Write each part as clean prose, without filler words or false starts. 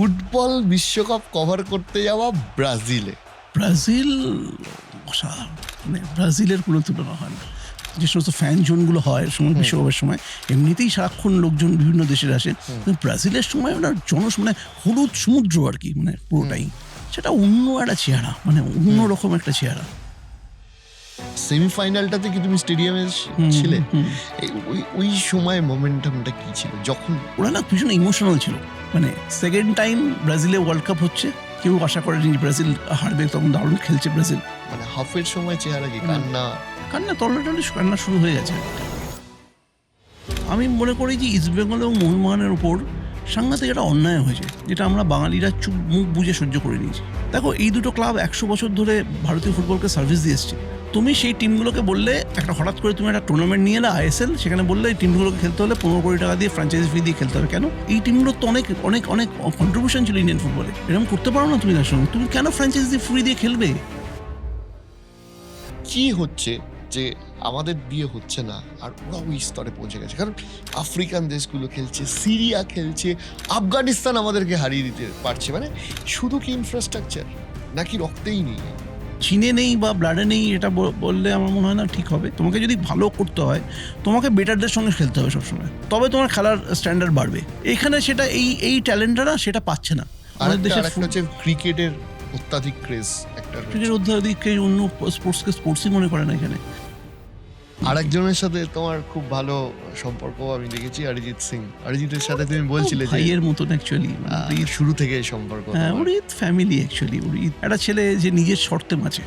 Football বিশ্বকাপ cover করতে যাওয়া ব্রাজিলে। ব্রাজিল অসাধারণ, মানে ব্রাজিলের কোনো তুলনা হয় না। যে সমস্ত ফ্যান জোনগুলো হয় সময় বিশ্বকাপের সময়, এমনিতেই সারাক্ষণ লোকজন বিভিন্ন দেশের আসে, কিন্তু ব্রাজিলের সময় ওনার মানে হলুদ সমুদ্র আর কি, মানে পুরোটাই সেটা অন্য একটা চেহারা, মানে অন্যরকম একটা চেহারা। সেমিফাইনালটাতে কি তুমি স্টেডিয়ামে ছিলে? ওই সময় মোমেন্টামটা কি ছিল যখন ওরা না ভীষণ ইমোশনাল ছিল। মানে সেকেন্ড টাইম ব্রাজিলে ওয়ার্ল্ড কাপ হচ্ছে, কেউ আশা করেনি ব্রাজিল হারবে, তখন দারুণ খেলছে ব্রাজিল। মানে হাফের সময় চেহারা কি কান্না তলাটালি কান্না শুরু হয়ে গেছে। আমি মনে করি যে ইস্টবেঙ্গল এবং মোহনবাগানের উপর সাংঘাতিক একটা অন্যায় হয়েছে, যেটা আমরা বাঙালিরা চুপ মুখ বুঝে সহ্য করে নিয়েছি। দেখো, এই দুটো ক্লাব 100 বছর ধরে ভারতীয় ফুটবলকে সার্ভিস দিয়ে এসছে। তুমি সেই টিমগুলোকে বললে একটা হঠাৎ করে তুমি একটা টুর্নামেন্ট নিয়ে এলে ISL, সেখানে বললে এই টিমগুলোকে খেলতে হলে 15 কোটি টাকা দিয়ে ফ্র্যাঞ্চাইজি ফি দিয়ে খেলতে হবে। কেন? এই টিমগুলোর তো অনেক অনেক অনেক কন্ট্রিবিউশন ছিল ইন্ডিয়ান ফুটবলে। এরকম করতে পারো না তুমি তার সঙ্গে, তুমি কেন ফ্র্যাঞ্চাইজি ফি দিয়ে খেলবে? কি হচ্ছে যে আমাদের দিয়ে হচ্ছে না আর ওরা ওই স্তরে পৌঁছে গেছে? কারণ আফ্রিকান দেশগুলো খেলছে, সিরিয়া খেলছে, আফগানিস্তান আমাদেরকে হারিয়ে দিতে পারছে। মানে শুধু কি ইনফ্রাস্ট্রাকচার, নাকি রক্তেই নেই? চিনে নেই বা ব্লাডে নেই, এটা বললে আমার মনে হয় না ঠিক হবে। তোমাকে যদি ভালো করতে হয়, তোমাকে বেটারদের সঙ্গে খেলতে হবে সবসময়, তবে তোমার খেলার স্ট্যান্ডার্ড বাড়বে। এখানে সেটা এই ট্যালেন্টরা সেটা পাচ্ছে না। আমাদের দেশে হচ্ছে ক্রিকেটের অত্যাধিক ক্রেজ, একটা ক্রিকেট অত্যাধিক, অন্য স্পোর্টসকে স্পোর্টসই মনে করে না এখানে। আরেকজনের সাথে তোমার খুব ভালো সম্পর্ক আমি দেখেছি, অরিজিৎ সিং। অরিজিতের সাথে তুমি বলছিলে যে ভাইয়ের মতন অ্যাকচুয়ালি, শুরু থেকে সম্পর্ক। হ্যাঁ, ওর ফ্যামিলি অ্যাকচুয়ালি। ওর একটা ছেলে যে নিজের শর্তে বাঁচে,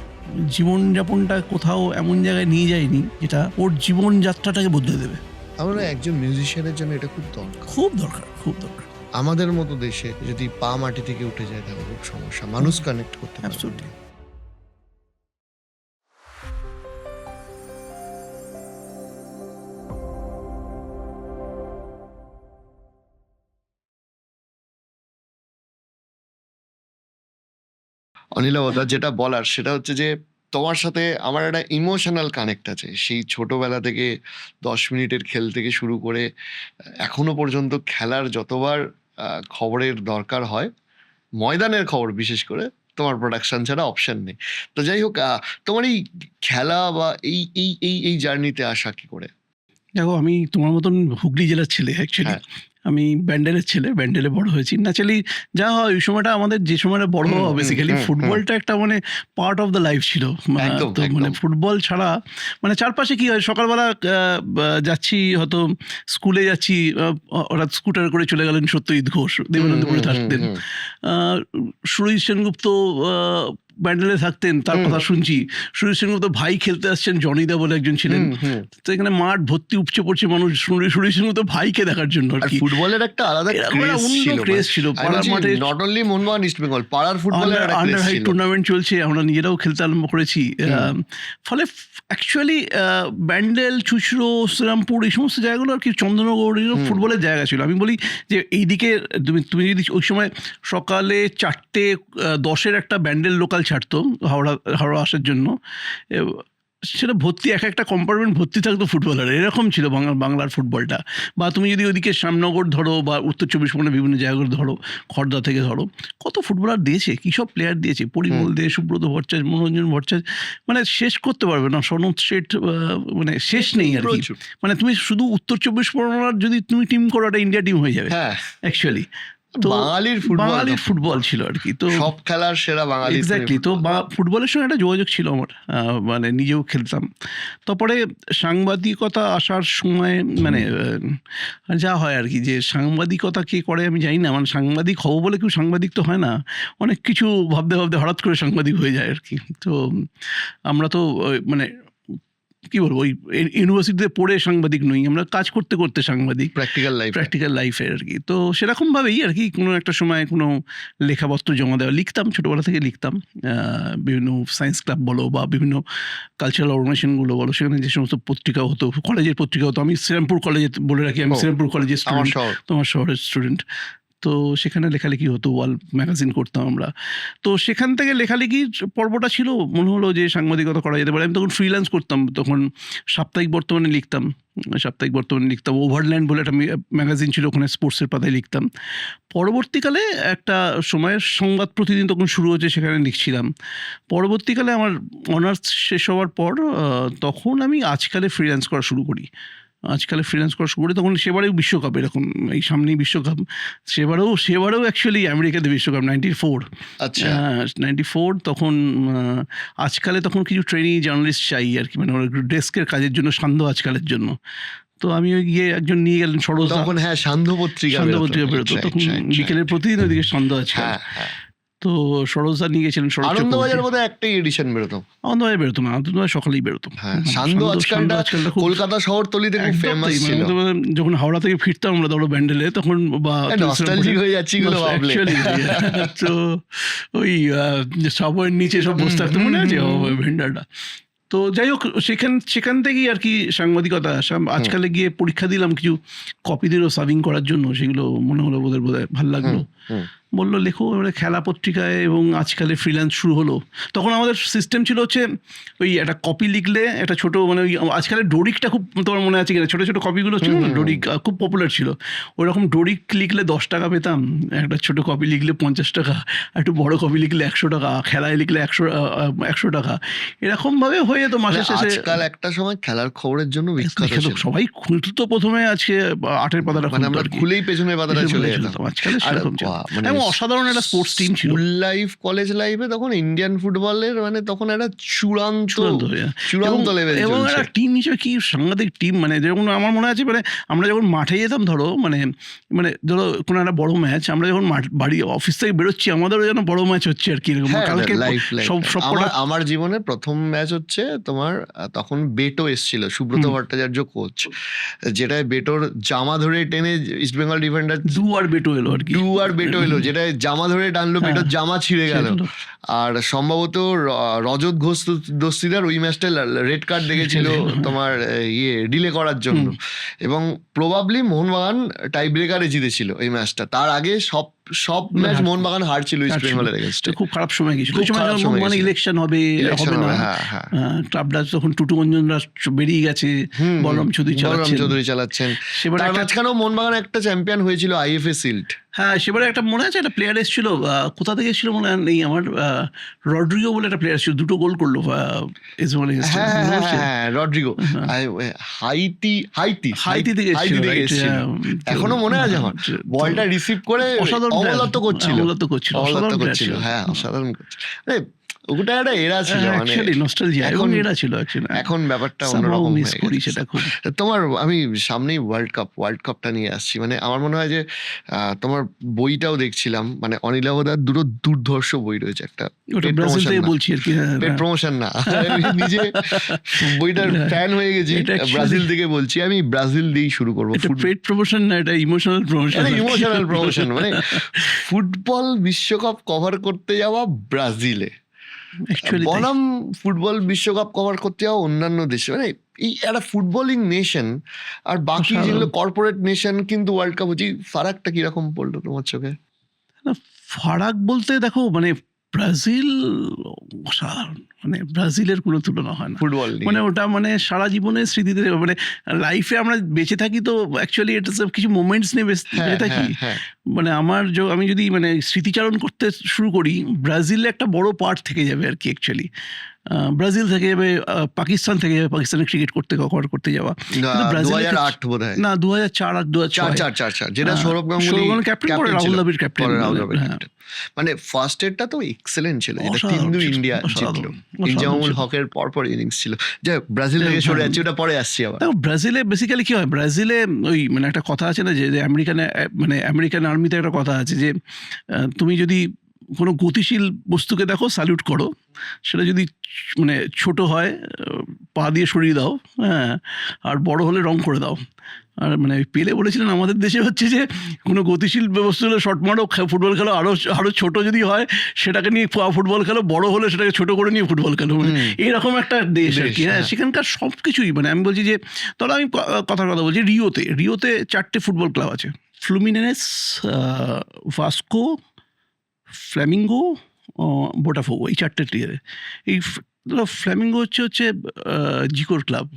জীবনযাপনটা কোথাও এমন জায়গায় নিয়ে যায়নি যেটা ওর জীবনযাত্রাটাকে বদলে দেবে। আমরা একজন মিউজিশিয়ানের জন্য এটা খুব দরকার, খুব দরকার, খুব দরকার। আমাদের মতো দেশে যদি পা মাটি থেকে উঠে যায় তাহলে খুব সমস্যা, মানুষ কানেক্ট করতে পারবে। অ্যাবসলিউটলি। অনিলাবদা, যেটা বলার সেটা হচ্ছে যে তোমার সাথে আমার একটা ইমোশনাল কানেক্ট আছে, সেই ছোটবেলা থেকে 10 মিনিটের খেল থেকে শুরু করে এখনো পর্যন্ত খেলার যতবার খবরের দরকার হয়, ময়দানের খবর বিশেষ করে, তোমার প্রোডাকশন ছাড়া অপশন নেই। তো যাই হোক, তোমার এই খেলা বা এই এই এই এই জার্নিতে আসা কি করে? দেখো, আমি তোমার মতন হুগলি জেলার ছেলে অ্যাকচুয়ালি। আমি ব্যান্ডেলের ছেলে, ব্যান্ডেলে বড় হয়েছি। ন্যাচারালি যা হয় ওই সময়টা আমাদের, যে সময়টা বড় হওয়া বেসিক্যালি ফুটবলটা একটা মানে পার্ট অফ দ্য লাইফ ছিল। তো মানে ফুটবল ছাড়া মানে চারপাশে কি হয়, সকালবেলা যাচ্ছি, হয়তো স্কুলে যাচ্ছি, ওরা স্কুটার করে চলে গেলেন সত্যজিৎ ঘোষ, দেবানন্দপুরে থাকতেন। সুরজিৎ সেনগুপ্ত ব্যান্ডেলে থাকতেন, তার কথা শুনছি। সুরজিৎ সেনগুপ্ত ভাই খেলতে আসছেন, জনিদা বলে একজন ছিলেন। তো এখানে মাঠ ভর্তি উপচে পড়ছে মানুষ সুরজিৎ সেনগুপ্ত ভাইকে দেখার জন্য আর কি। ফুটবলের একটা আলাদা ক্রেজ ছিল পাড়ার মাঠে। Not only Mohun Bagan, east Bengal, পাড়ার ফুটবলের একটা আন্ডার হাই টুর্নামেন্ট চলছে, আমরা নিজেরাও খেলতে আরম্ভ করেছি। ফলে অ্যাকচুয়ালি ব্যান্ডেল, চুচড়ো, শ্রীরামপুর, এই সমস্ত জায়গাগুলো আর কি চন্দননগর ফুটবলের জায়গা ছিল। আমি বলি যে এইদিকে তুমি যদি ওই সময় সকালে 4:10 একটা ব্যান্ডেল লোকাল ছাড়তো হাওড়া আসার জন্য, সেটা ভর্তি, এক একটা কম্পার্টমেন্ট ভর্তি থাকতো ফুটবলার। এরকম ছিল বাংলার ফুটবলটা। বা তুমি যদি ওদিকে শ্যামনগর ধরো বা উত্তর 24 পরগনার বিভিন্ন জায়গাগুলো ধরো, খড়দা থেকে ধরো, কত ফুটবলার দিয়েছে, কী সব প্লেয়ার দিয়েছে, পরিমল দে, সুব্রত ভট্টাচার্য, মনোরঞ্জন ভট্টাচার্য, মানে শেষ করতে পারবে না। সনদ শেঠ, মানে শেষ নেই আর কি। মানে তুমি শুধু উত্তর 24 পরগনার যদি তুমি টিম করো, একটা ইন্ডিয়া টিম হয়ে যাবে অ্যাকচুয়ালি। তো বাঙালির ফুটবল ছিল আর কি। তো সব খেলার সেরা বাঙালি, এক্স্যাক্টলি। তো ফুটবলের সঙ্গে একটা যোগাযোগ ছিল আমার, মানে নিজেও খেলতাম। তারপরে সাংবাদিকতা আসার সময় মানে যা হয় আর কি, যে সাংবাদিকতা কে করে আমি জানি না, মানে সাংবাদিক হবো বলে কেউ সাংবাদিক তো হয় না, অনেক কিছু ভাবতে ভাবতে হঠাৎ করে সাংবাদিক হয়ে যায় আর কি। তো আমরা তো মানে কি বলবো, ওই ইউনিভার্সিটিতে পড়ে সাংবাদিক নই, আমরা কাজ করতে করতে সাংবাদিক, প্র্যাকটিক্যাল লাইফে আর কি। তো সেরকমভাবেই আর কি কোনো একটা সময় কোনো লেখাপত্র জমা দেওয়া, লিখতাম, ছোটোবেলা থেকে লিখতাম। বিভিন্ন সায়েন্স ক্লাব বলো বা বিভিন্ন কালচারাল অর্গানাইজেশনগুলো বলো, সেখানে যে সমস্ত পত্রিকা হতো, কলেজের পত্রিকা হতো। আমি শ্রীরামপুর কলেজে, বলে রাখি, আমি শ্রীরামপুর কলেজের স্টুডেন্ট, তোমার শহরের স্টুডেন্ট। তো সেখানে লেখালেখি হতো, ওয়াল ম্যাগাজিন করতাম আমরা। তো সেখান থেকে লেখালেখির পর্বটা ছিল, মনে হলো যে সাংবাদিকতা করা যেতে পারে। আমি তখন ফ্রিল্যান্স করতাম, তখন সাপ্তাহিক বর্তমানে লিখতাম, ওভারল্যান্ড বলে একটা ম্যাগাজিন ছিল, ওখানে স্পোর্টসের পাতায় লিখতাম। পরবর্তীকালে একটা সময়ের সংবাদ প্রতিদিন তখন শুরু হচ্ছে, সেখানে লিখছিলাম। পরবর্তীকালে আমার অনার্স শেষ হওয়ার পর তখন আমি আজকালে ফ্রিল্যান্স করা শুরু করি। তখন সেবারেও বিশ্বকাপ, এরকম এই সামনেই বিশ্বকাপ, সেবারেও অ্যাকচুয়ালি আমেরিকাতে বিশ্বকাপ 94। আচ্ছা 94 তখন আজকালে তখন কিছু ট্রেনিং জার্নালিস্ট চাই আর কি, মানে ডেস্কের কাজের জন্য, সান্ধ্য আজকালের জন্য। তো আমি ওই গিয়ে একজন নিয়ে গেলেন, সরোজা। তখন হ্যাঁ সান্ধ্য পত্রিকা বেরোতো তখন, বিকেলের প্রতিদিন ওইদিকে সান্ধ্য আজকাল। তো সরোজা নিয়ে গেছিলেন, আনন্দবাজার বোধহয় একটাই এডিশন বেরোতো, আনন্দবাজার বেরোতো না, আনন্দবাজার সকালেই বেরোতো। সান্ধ্য আজকালটা কলকাতা শহরতলিতে খুব ফেমাস ছিল। যখন হাওড়া থেকে ফিরতাম আমরা ধরো ব্যান্ডেলে, তখন বা নস্টালজিক হয়ে যাচ্ছি এগুলো ভাবলে। তো ওই সাবওয়ের নিচে সব বসে থাকতো, মনে আছে ভেন্ডারটা। তো যাই হোক, সেখান থেকেই আর কি সাংবাদিকতা আসা। আজকালে গিয়ে পরীক্ষা দিলাম কিছু কপি দিল সার্ভিং করার জন্য, সেগুলো মনে হলো বোধহয় ভালো লাগলো, বললো লেখো। এবারে খেলা পত্রিকায় এবং আজকালে ফ্রিল্যান্স শুরু হলো। তখন আমাদের সিস্টেম ছিল হচ্ছে ওই একটা কপি লিখলে একটা ছোটো, মানে ওই আজকালের ডোরিকটা খুব, তোমার মনে আছে কিনা, ছোটো ছোটো কপিগুলো ছিল না, ডোরিক খুব পপুলার ছিল। ওই রকম ডোরিক লিখলে 10 টাকা পেতাম, একটা ছোটো কপি লিখলে 50 টাকা, একটু বড় কপি লিখলে 100 টাকা, খেলায় লিখলে 100 টাকা, এরকমভাবে হয়ে যেত মাসের শেষে। আজকাল একটা সময় খেলার খবরের জন্য বিখ্যাত ছিল, সবাই খুলতো প্রথমে, আছে 8-এর পাতাটা খুলেই পেছনের পাতাটা চলে যেতাম। আজকালে সেরকম ছিল, অসাধারণ একটা স্পোর্টস টিম ছিল। স্কুল লাইফ, কলেজ লাইফে তখন ইন্ডিয়ান ফুটবলের মানে তখন একটা চূড়ান্ত লেভেল এবং একটা টিম হিসেবে কি সাংঘাতিক টিম, মানে যেরকম আমার মনে আছে, মানে আমরা যখন মাঠে যেতাম, ধরো মানে ধরো কোনো একটা বড় ম্যাচ, আমরা যখন বাড়ি অফিস থেকে বেরোচ্ছি, আমাদেরও যেন বড় ম্যাচ হচ্ছে আর কি। কালকে আমার জীবনে প্রথম ম্যাচ হচ্ছে তোমার, তখন বেটো এসেছিল, সুব্রত ভট্টাচার্য কোচ, যেটায় বেটোর জামা ধরে টেনে ইস্ট বেঙ্গল ডিফেন্ডার দুয়ার বেটো এলো, যেটা জামা ধরে টানলো, বেটোর জামা ছিঁড়ে গেল। আর সম্ভবত রজত ঘোষ দস্তিদার ওই ম্যাচটা রেড কার্ড দেখেছিল তোমার ডিলে করার জন্য, এবং প্রবাবলি মোহনবাগান টাই ব্রেকারে জিতেছিল এই ম্যাচটা। তার আগে সব ম্যাচ মোহনবাগান হারছিল ইস্ট বেঙ্গলের এগেইনস্টে। খুব খারাপ সময় গেছিল, মানে ইলেকশন হবে না, ক্লাবটা তখন টুটু মঞ্জনরা বেরিয়ে গেছে, বলরাম চৌধুরী চালাচ্ছেন। তার মাঝখানেও মোহনবাগান একটা চ্যাম্পিয়ন হয়েছিল আইএফএ শিল্ড। হ্যাঁ, সেবারে একটা মনে আছে, একটা প্লেয়ার এসেছিল, কোথা থেকে এসেছিল মনে নেই আমার, রড্রিগো বলে একটা প্লেয়ার এসেছিল, 2টো গোল করলো রড্রিগো, হাইতি থেকে এসেছিল, এখনো মনে আছে আমার। বলটা রিসিভ করে অমলত্ব করছিল, হ্যাঁ অসাধারণ করছিল। ওটা একটা এরা ছিল, মানে নস্টালজিয়া এবং এরা ছিল। এখন ব্যাপারটা অন্যরকম হয়ে গেছে। তোমার আমি সামনেই ওয়ার্ল্ড কাপটা নিয়ে আসছি, মানে আমার মনে হয় যে তোমার বইটাও দেখছিলাম, মানে অনিলাভদার দুটো দুর্ধর্ষ বই রয়েছে, একটা পেট প্রমোশন না, নিজে বইটার ফ্যান হয়ে গেছি, ব্রাজিল থেকে বলছি, আমি ব্রাজিল দিয়েই শুরু করবো। পেট প্রমোশন না, এটা ইমোশনাল প্রমোশন, মানে ফুটবল বিশ্বকাপ কভার করতে যাওয়া ব্রাজিলে, বনাম ফুটবল বিশ্বকাপ কভার করতে যাওয়া অন্যান্য দেশে, মানে এই একটা ফুটবলিং নেশন আর বাকি যেগুলো কর্পোরেট নেশন কিন্তু ওয়ার্ল্ড কাপ হচ্ছে, ফারাকটা কিরকম পড়লো তোমার চোখে? ফারাক বলতে দেখো, মানে ব্রাজিল অসাধারণ, মানে ব্রাজিলের কোনো তুলনা হয় না ফুটবল, মানে ওটা মানে সারা জীবনের স্মৃতিতে, মানে লাইফে আমরা বেঁচে থাকি তো অ্যাকচুয়ালি এটা সব কিছু মোমেন্টস নিয়ে বেঁচে থাকি। মানে আমি যদি মানে স্মৃতিচারণ করতে শুরু করি, ব্রাজিলে একটা বড় পার্ট থেকে যাবে আর কি। অ্যাকচুয়ালি ব্রাজিল থেকে যাবে, পাকিস্তান থেকে যাবে, পাকিস্তানের ক্রিকেট কভার করতে যাওয়া, 2008 বোধহয় না, 2004 আর 2006, যেটা সৌরভ গাঙ্গুলি ক্যাপ্টেন, রাহুল দ্রাবিড় ক্যাপ্টেন। মানে ফার্স্ট এডটা তো এক্সেলেন্ট ছিল, যেটা তিনটু ইন্ডিয়া জিতলো, ইনজামুল হকের পরপর ইনিংস ছিল। যাই হোক, ব্রাজিল থেকে সরে যাচ্ছি, ওটা পরে আসছি আবার। ব্রাজিলে বেসিক্যালি কি হয়, ব্রাজিলে ওই মানে একটা কথা আছে না, যে আমেরিকান আর্মিতে একটা কথা আছে যে তুমি যদি কোনো গতিশীল বস্তুকে দেখো, স্যালুট করো, সেটা যদি মানে ছোট হয় পা দিয়ে সরিয়ে দাও, হ্যাঁ, আর বড় হলে রং করে দাও। আর মানে পেলে বলেছিলেন আমাদের দেশে হচ্ছে যে কোনো গতিশীল ব্যবস্থা হলে শর্ট মারো, ফুটবল খেলো, আরো ছোট যদি হয় সেটাকে নিয়ে ফুটবল খেলো, বড় হলে সেটাকে ছোট করে নিয়ে ফুটবল খেলো, মানে এরকম একটা দেশ আর কি। হ্যাঁ, সেখানকার সব কিছুই, মানে আমি বলছি যে ধরো আমি কথা বলছি, রিওতে 4টে ফুটবল ক্লাব আছে, ফ্লুমিনেস, ভাস্কো, ফ্ল্যামিঙ্গো, বোটাফোগো, এই 4টে টিয়ারে। এই ফ্ল্যামিঙ্গো হচ্ছে জিকোর ক্লাব,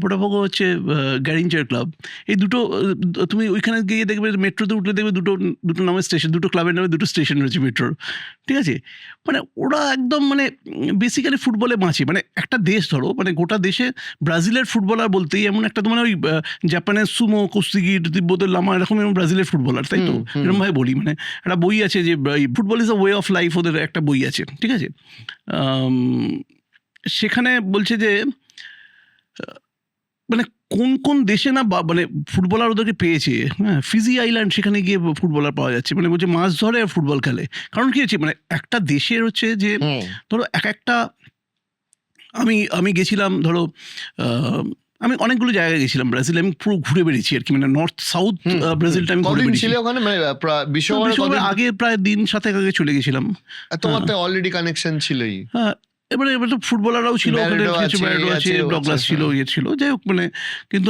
বোটাফোগো হচ্ছে গ্যারিঞ্চার ক্লাব। এই দুটো তুমি ওইখানে গিয়ে দেখবে, মেট্রোতে উঠলে দেখবে দুটো নামের স্টেশন, দুটো ক্লাবের নামে দুটো স্টেশন রয়েছে মেট্রোর, ঠিক আছে? মানে ওরা একদম মানে বেসিক্যালি ফুটবলে বাঁচে। মানে একটা দেশ ধরো, মানে গোটা দেশে ব্রাজিলের ফুটবলার বলতেই এমন একটা, তো মানে ওই জাপানের সুমো, কুস্তিগির, তিব্বতের লামা, এরকম এমন ব্রাজিলের ফুটবলার, তাই তো? এরকমভাবে বলি, মানে একটা বই আছে যে football is a way of life, ওদের একটা বই আছে, ঠিক আছে? সেখানে বলছে যে মানে কোন কোন দেশে না মানে ফুটবলার ওদেরকে পেয়েছে। হ্যাঁ, ফিজি আইল্যান্ড, সেখানে গিয়ে ফুটবলার পাওয়া যাচ্ছে, মানে বলছে মাছ ধরে আর ফুটবল খেলে। কারণ কি হচ্ছে, মানে একটা দেশের হচ্ছে যে ধরো একটা আমি গেছিলাম ধরো, আমি অনেকগুলো জায়গায় গেছিলাম ব্রাজিলে, আমি পুরো ঘুরে বেরিয়েছি আর কি, মানে নর্থ সাউথ ব্রাজিলটা আমি ঘুরে বেরিয়েছি। ওখানে মানে বিশ্বকাপের আগে প্রায় দিন 7 আগে চলে গেছিলাম। তোমার তো অলরেডি কানেকশন ছিলই। হ্যাঁ, এবার তো ফুটবলাররাও ছিল, ব্যারেটো আছে, ডগলাস ছিল, ছিল, যাই হোক। মানে কিন্তু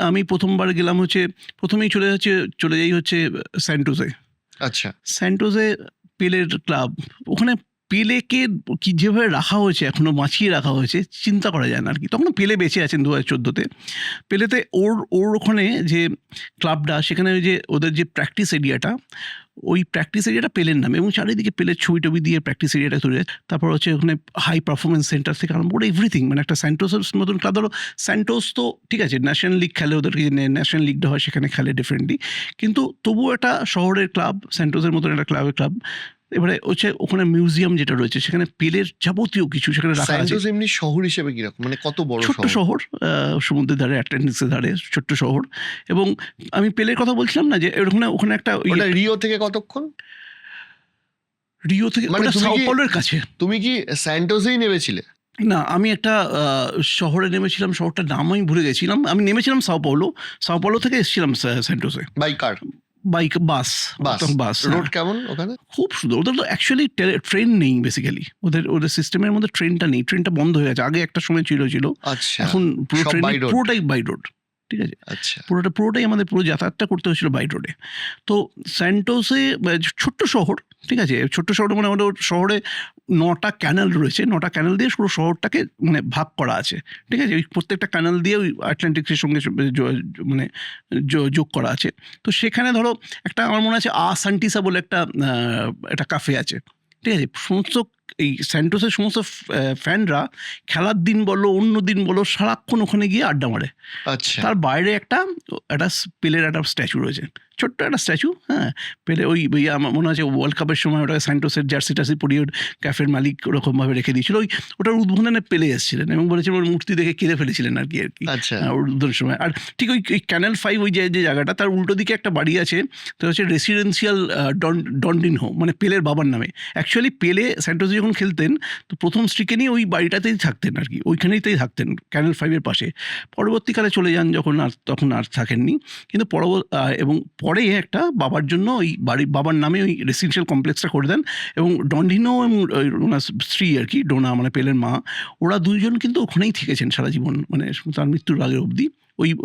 আমি প্রথমবার গেলাম হচ্ছে, প্রথমেই চলে যাই হচ্ছে স্যান্টোসে। আচ্ছা, স্যান্টোসে পেলের ক্লাব, ওখানে পেলেকে কি যেভাবে রাখা হয়েছে, এখনো বাঁচিয়ে রাখা হয়েছে, চিন্তা করা যায় না আর কি। তখন পেলে বেঁচে আছেন 2014-তে। পেলেতে ওর ওখানে যে ক্লাবটা, সেখানে ওই যে ওদের যে প্র্যাকটিস এরিয়াটা, ওই প্র্যাকটিস এরিয়াটা পেলের নামে, এবং চারিদিকে পেলের ছবি টবি দিয়ে প্র্যাকটিস এরিয়াটা তৈরি হয়। তারপর হচ্ছে ওখানে হাই পারফরমেন্স সেন্টার থেকে আরম্ভ করে এভরিথিং, মানে একটা স্যান্টোসের মতন ক্লাব। ধরো স্যান্টোস তো ঠিক আছে, ন্যাশনাল লিগ খেলে, ওদের ন্যাশনাল লিগটা হয়, সেখানে খেলে ডিফারেন্টলি, কিন্তু তবুও একটা শহরের ক্লাব, স্যান্টোসের মতন একটা ক্লাব। এবারে হচ্ছে ওখানে মিউজিয়াম যেটা রয়েছে, সেখানে পেলের যাবতীয় কিছু সেখানে রাখা আছে। স্যান্টোস এমনি শহর হিসেবে কিরকম, মানে কত বড়? ছোট্ট শহর, সমুদ্রের ধারে, অ্যাটলান্টিক্সের ধারে, ছোট্ট শহর। এবং আমি পেলের কথা বলছিলাম না, যে ওখানে একটা রিও থেকে কতক্ষণ? রিও থেকে মানে সাও পৌলোর কাছে। তুমি কি স্যান্টোসেই নেমেছিলে? না, আমি একটা শহরে নেমেছিলাম, শহরটার নাম আমি ভুলে গেছিলাম। আমি নেমেছিলাম সাও পাওলো থেকে এসেছিলাম স্যান্টোসে। By car? বাস। রোড কেমন ওখানে? খুব সুন্দর। ওদের তো অ্যাকচুয়ালি ট্রেন নেই বেসিক্যালি, ওদের সিস্টেমের মধ্যে ট্রেনটা নেই, ট্রেনটা বন্ধ হয়ে গেছে। আগে একটা সময় ছিল, আচ্ছা, এখন পুরো ট্রেন পুরোটাই বাই রোড, ঠিক আছে? আচ্ছা, পুরোটাই আমাদের পুরো যাতায়াতটা করতে হয়েছিল বাই রোডে। তো স্যান্টোসে ছোট্ট শহর, ঠিক আছে, ছোট্ট শহরে মানে আমাদের শহরে 9টা ক্যানেল রয়েছে, 9টা ক্যানেল দিয়ে পুরো শহরটাকে মানে ভাগ করা আছে, ঠিক আছে? ওই প্রত্যেকটা ক্যানেল দিয়ে ওই আটলান্টিক্সের সঙ্গে মানে যোগ করা আছে। তো সেখানে ধরো একটা, আমার মনে আছে সান্টিসা বলে একটা কাফে আছে, ঠিক আছে? সমস্ত এই স্যান্টোসের সমস্ত ফ্যানরা খেলার দিন বলো, অন্য দিন বলো, সারাক্ষণ ওখানে গিয়ে আড্ডা মারে। আচ্ছা, তার বাইরে একটা পেলের একটা স্ট্যাচু রয়েছে, ছোট্ট একটা স্ট্যাচু। হ্যাঁ, পেলে ওই আমার মনে আছে ওয়ার্ল্ড কাপের সময় ওটা স্যান্টোসের জার্সি টার্সি পরিয়ে ক্যাফের মালিক ওরকমভাবে রেখে দিয়েছিল। ওটার উদ্বোধনে পেলে এসেছিলেন এবং বলেছিলেন ওর মূর্তি দেখে কেঁদে ফেলেছিলেন আর কি। আচ্ছা, উদ্বোধনের সময়। আর ঠিক ওই ক্যানেল 5 ওই যে জায়গাটা, তার উল্টো দিকে একটা বাড়ি আছে, তো হচ্ছে রেসিডেন্সিয়াল ডন্ডিনহো, মানে পেলের বাবার নামে। অ্যাকচুয়ালি পেলে স্যান্টোসে যখন খেলতেন, তো প্রথম স্ট্রিকে নিয়ে ওই বাড়িটাতেই থাকতেন আর কি, ওইখানেই থাকতেন ক্যানেল 5-এর পাশে। পরবর্তীকালে চলে যান যখন, তখন আর থাকেননি। কিন্তু এবং পরে একটা বাবার জন্য ওই বাবার নামে ওই রেসিডেন্সিয়াল কমপ্লেক্সটা করে দেন। এবং ডন্ডিনো এবং ওনার স্ত্রী আর কি, ডোনা মানে পেলের মা, ওরা দুইজন কিন্তু ওখানেই থেকেছেন সারা জীবন, মানে তার মৃত্যুর আগে অবধি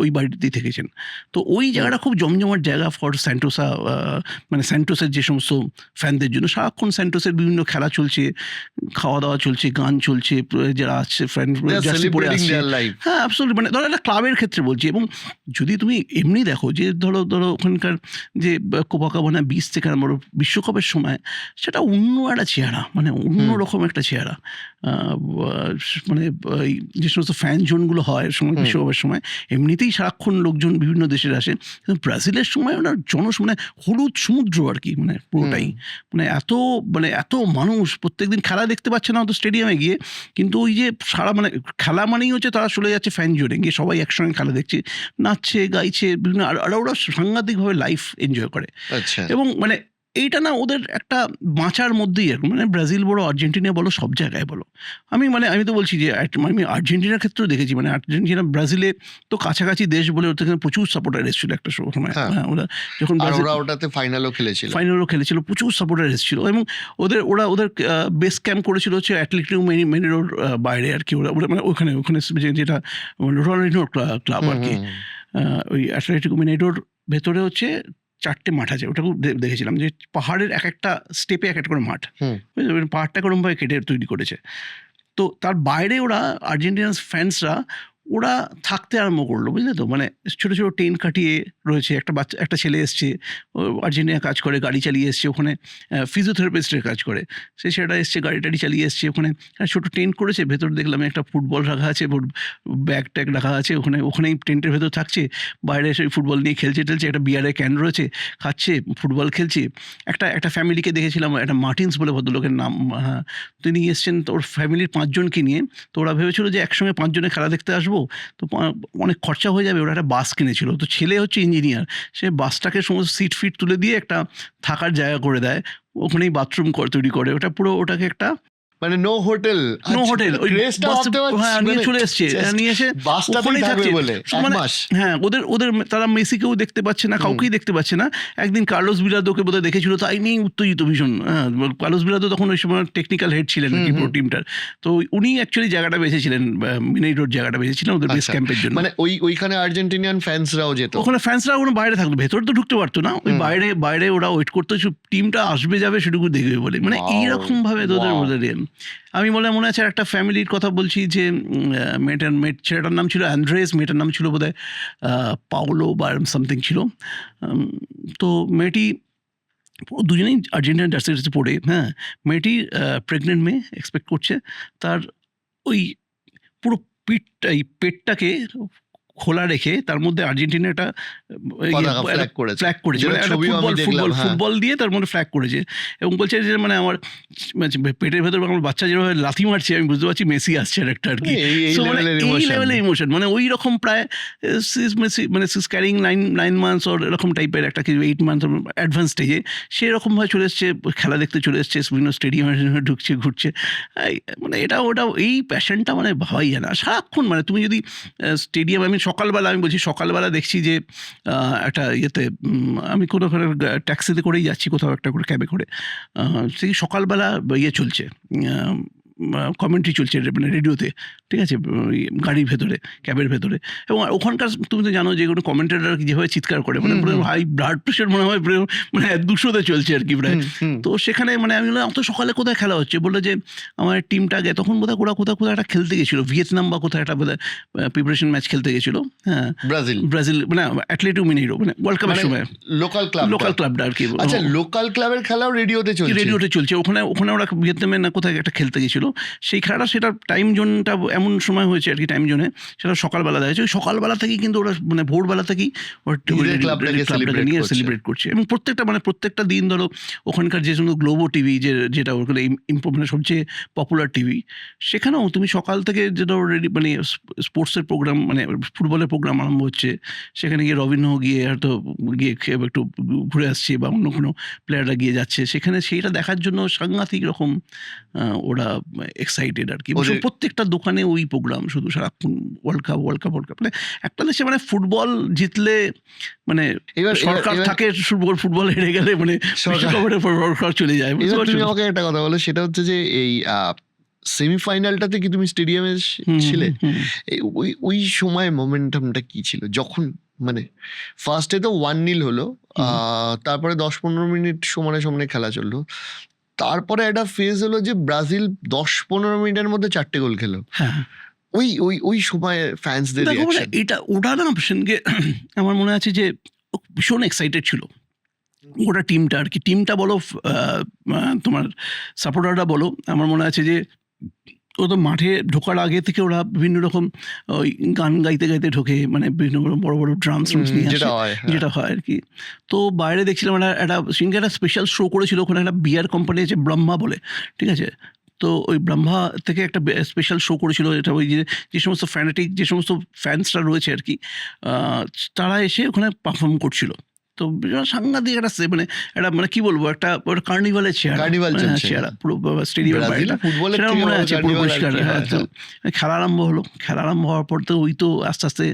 ওই বাড়িতেই থেকেছেন। তো ওই জায়গাটা খুব জমজমাট জায়গা ফর স্যান্টোসা, মানে স্যান্টোসের যে সমস্ত ফ্যানদের জন্য। সারাক্ষণ স্যান্টোসের বিভিন্ন খেলা চলছে, খাওয়া দাওয়া চলছে, গান চলছে, যারা আছে ফ্যান জার্সি পরে আসছে। হ্যাঁ, অ্যাবসলিউটলি। মানে ধরো একটা ক্লাবের ক্ষেত্রে বলছি। এবং যদি তুমি এমনি দেখো যে ধরো ওখানকার যে কোপাকাবানা বিচ থেকে আমার বিশ্বকাপের সময়, সেটা অন্য একটা চেহারা, মানে অন্যরকম একটা চেহারা। মানে যে সমস্ত ফ্যান জোনগুলো হয় সময় বিশ্বকাপের সময়, এমনিতেই সারাক্ষণ লোকজন বিভিন্ন দেশের আসে। কিন্তু ব্রাজিলের সময় ওনার মানে হলুদ সমুদ্র আর কি, মানে পুরোটাই, মানে এত মানুষ প্রত্যেকদিন খেলা দেখতে পাচ্ছে না হয়তো স্টেডিয়ামে গিয়ে, কিন্তু ওই যে সারা মানে খেলা মানেই হচ্ছে তারা চলে যাচ্ছে ফ্যান জোনে গিয়ে, সবাই একসঙ্গে খেলা দেখছে, নাচছে, গাইছে বিভিন্ন, আর ওরা সাংঘাতিকভাবে লাইফ এনজয় করে। এবং মানে এইটা না ওদের একটা বাঁচার মধ্যেই এরকম, মানে ব্রাজিল বলো, আর্জেন্টিনা বলো, সব জায়গায় বলো। আমি তো বলছি যে আমি আর্জেন্টিনার ক্ষেত্রেও দেখেছি, মানে আর্জেন্টিনা ব্রাজিলে তো কাছাকাছি দেশ বলে ওদের প্রচুর সাপোর্টার এসেছিল একটা সময়। হ্যাঁ, ওরা যখন ওটাতে ফাইনালও খেলেছিল, প্রচুর সাপোর্টার এসেছিল। এবং ওদের বেস ক্যাম্প করেছিল হচ্ছে অ্যাটলেটিকো মিনেইরোর বাইরে আর কি। ওরা মানে ওখানে যেটা রোনাল্ডিনোর ক্লাব আর কি, ওই অ্যাটলেটিকো মিনেইরোর ভেতরে হচ্ছে 4টে মাঠ আছে, ওটা খুব দেখেছিলাম যে পাহাড়ের এক একটা স্টেপে এক একটা করে মাঠ, হুম। পাহাড়টা কোরমভাবে কেটে তৈরি করেছে। তো তার বাইরে ওরা আর্জেন্টিনার ফ্যান্সরা ওরা থাকতে আরম্ভ করলো, বুঝলে তো, মানে ছোটো ছোটো টেন্ট কাটিয়ে রয়েছে। একটা ছেলে এসছে, ও আর্জেন্টিনা কাজ করে, গাড়ি চালিয়ে এসছে, ওখানে ফিজিওথেরাপিস্টের কাজ করে, সেই ছেলেটা এসছে, গাড়ি টাড়ি চালিয়ে এসছে, ওখানে ছোটো টেন্ট করেছে, ভেতর দেখলাম একটা ফুটবল রাখা আছে, ব্যাগ ট্যাগ রাখা আছে, ওখানেই টেন্টের ভেতর থাকছে, বাইরে এসে ফুটবল নিয়ে খেলছে একটা বিয়ারের ক্যান রয়েছে, খাচ্ছে, ফুটবল খেলছে। একটা ফ্যামিলিকে দেখেছিলাম, একটা মার্টিন্স বলে ভদ্রলোকের নাম, হ্যাঁ, তিনি এসছেন ওর ফ্যামিলির 5 জনকে নিয়ে। তো ওরা ভেবেছিল যে একসঙ্গে 5 জনে খেলা দেখতে আসবো, তো অনেক খরচা হয়ে যাবে, ওরা একটা বাস কিনেছিল। তো ছেলে হচ্ছে ইঞ্জিনিয়ার, সে বাসটাকে সমস্ত সিট ফিট তুলে দিয়ে একটা থাকার জায়গা করে দেয়, ওখানেই বাথরুম তৈরি করে, ওটাকে একটা মানে নো হোটেল, নো হোটেল, ওই হ্যাঁ নিয়ে চলে এসছে, নিয়ে এসে ওখানেই থাকছে বলে মানে হ্যাঁ, ওদের তারা মেসিকেও দেখতে পাচ্ছে না, কাউকেই দেখতে পাচ্ছে না। একদিন কার্লোস বিলাদোকে বোধহয় দেখেছিল, তাই নিয়ে উত্তেজিত ভীষণ। হ্যাঁ, কার্লোস বিলাদো তখন ওই সময় টেকনিক্যাল হেড ছিলেন নাকি পুরো টিমটার। তো উনি অ্যাকচুয়ালি জায়গাটা বেঁচেছিলেন, মিনাইরোড জায়গাটা বেঁচেছিলেন ওদের বেস ক্যাম্পের জন্য। মানে ওইখানে আর্জেন্টিনিয়ান ফ্যান্সরাও যেত, ওখানে ফ্যান্সরা ওখানে বাইরে থাকতো, ভেতরে তো ঢুকতে পারতো না, ওই বাইরে ওরা ওয়েট করতো টিমটা আসবে যাবে সেটুকু দেখবে বলে, মানে এইরকম ভাবে তোদের ওদের। আমি মনে আছে একটা ফ্যামিলির কথা বলছি, যে ছেলেটার নাম ছিল অ্যান্ড্রেস, মেয়েটার নাম ছিল বোধহয় পাওলো বা সামথিং ছিল। তো মেয়েটি দুজনেই আর্জেন্টিনা জার্সি পড়ে, হ্যাঁ, মেয়েটি প্রেগনেন্ট মেয়ে, এক্সপেক্ট করছে, তার ওই পুরো পেটটাকে খোলা রেখে তার মধ্যে আর্জেন্টিনাটা ফ্ল্যাগ করেছে, ফুটবল দিয়ে তার মধ্যে ফ্ল্যাগ করেছে, এবং বলছে যে মানে আমার পেটের ভেতর আমার বাচ্চা যেভাবে লাথি মারছে, আমি বুঝতে পারছি মেসি আসছে একটা আর কি। এই লেভেলের ইমোশন, মানে ওই রকম প্রায় মানে ক্যারিং 9 months ওর এরকম টাইপের একটা কিছু 8 months অ্যাডভান্স স্টেজে সেরকমভাবে চলে এসছে, খেলা দেখতে চলে এসছে, বিভিন্ন স্টেডিয়ামে ঢুকছে, ঘুরছে। মানে ওটা এই প্যাশনটা মানে ভাবাই যায় না সারাক্ষণ। মানে তুমি যদি স্টেডিয়াম, সকালবেলা আমি বলছি, সকালবেলা দেখছি যে একটা ইয়েতে আমি কোনো ট্যাক্সিতে করেই যাচ্ছি, কোথাও একটা করে ক্যাবে করে, সেই সকালবেলা ইয়ে চলছে, কমেন্ট্রি চলছে মানে রেডিওতে, ঠিক আছে, গাড়ির ভেতরে, ক্যাবের ভেতরে। এবং ওখানকার তুমি তো জানো যে কোনো কমেন্টেটার যেভাবে চিৎকার করে, মানে হাই ব্লাড প্রেশার মনে হয় মানে 200-তে চলছে আর কি প্রায়। তো সেখানে মানে আমি বললাম অত সকালে কোথায় খেলা হচ্ছে, বললো যে আমার টিমটা আগে তখন বোধহয় ওরা কোথাও একটা খেলতে গেছিলো, ভিয়েতনাম বা কোথায় একটা বোধহয় প্রিপারেশন ম্যাচ খেলতে গেছিলো, হ্যাঁ, ব্রাজিল মানে অ্যাটলেটিকো মিনেইরো, মানে ওয়ার্ল্ড কাপের সময় লোকাল ক্লাবটা আর কি। আচ্ছা, লোকাল ক্লাবের খেলাও রেডিওতে চলছে, ওখানে ওরা ভিয়েতনামে না কোথায় একটা খেলতে গেছিলো, সেই খেলাটা, সেটা টাইম জোনটা এমন সময় হয়েছে আর কি, টাইম জোনে সেটা সকালবেলা দেখেছে, ওই সকালবেলা থেকেই কিন্তু ওরা মানে ভোরবেলা থেকেই ক্লাবটাকে নিয়ে সেলিব্রেট করছে। এবং প্রত্যেকটা দিন ধরো ওখানকার যে সমস্ত গ্লোবো টিভি, যেটা ওখানে মানে সবচেয়ে পপুলার টিভি, সেখানেও তুমি সকাল থেকে যেটা রেডি মানে স্পোর্টসের প্রোগ্রাম, মানে ফুটবলের প্রোগ্রাম আরম্ভ হচ্ছে, সেখানে গিয়ে রবিনহো গিয়ে হয়তো গিয়ে একটু ঘুরে আসছে, বা অন্য কোনো প্লেয়াররা গিয়ে যাচ্ছে সেখানে, সেইটা দেখার জন্য সাংঘাতিক রকম ওরা এক্সাইটেড আর কি। প্রত্যেকটা দোকানে ওই প্রোগ্রাম, শুধু সারাক্ষণ ওয়ার্ল্ড কাপ মানে একটা দেশে মানে ফুটবল জিতলে মানে সরকার থাকে, ফুটবল হেরে গেলে মানে সরকার চলে যায়। তুমি আমাকে একটা কথা বলো, সেটা হচ্ছে যে এই সেমিফাইনালটাতে কি তুমি স্টেডিয়ামে ছিলে? ওই সময় মোমেন্টামটা কি ছিল যখন মানে ফার্স্টে তো 1-0 হলো, তারপরে 10-15 মিনিট সমানে খেলা চললো, তারপরে একটা ফেজ হলো যে ব্রাজিল 10-15 মিনিটের মধ্যে 4টে গোল খেলো। ওই সময় ফ্যান্সদের রিঅ্যাকশন, ওটা না সেনকে আমার মনে আছে যে ভীষণ এক্সাইটেড ছিল ওটা টিমটা আর কি। টিমটা বলো, তোমার সাপোর্টাররা বলো, আমার মনে আছে যে ও তো মাঠে ঢোকার আগে থেকে ওরা বিভিন্ন রকম ওই গান গাইতে ঢোকে, মানে বিভিন্ন রকম বড় বড় ড্রামস নিয়ে আসে, যেটা হয় আর কি। তো বাইরে দেখছিলাম একটা সিঙ্গে একটা স্পেশাল শো করেছিল, ওখানে একটা বিয়ার কোম্পানি আছে ব্রহ্মা বলে, ঠিক আছে। তো ওই ব্রহ্মা থেকে একটা স্পেশাল শো করেছিল, এটা ওই যে সমস্ত যে সমস্ত ফ্যান্সরা রয়েছে আর কি, তারা এসে ওখানে পারফর্ম করছিল। তো সাংঘাতিক একটা মানে একটা মানে কি বলবো, একটা কার্নিভালের চেহারা পুরো স্টেডিয়ামের বাইরে, মনে আছে পুরো পরিষ্কার। খেলা আরম্ভ হওয়ার পর তো ওই তো আস্তে আস্তে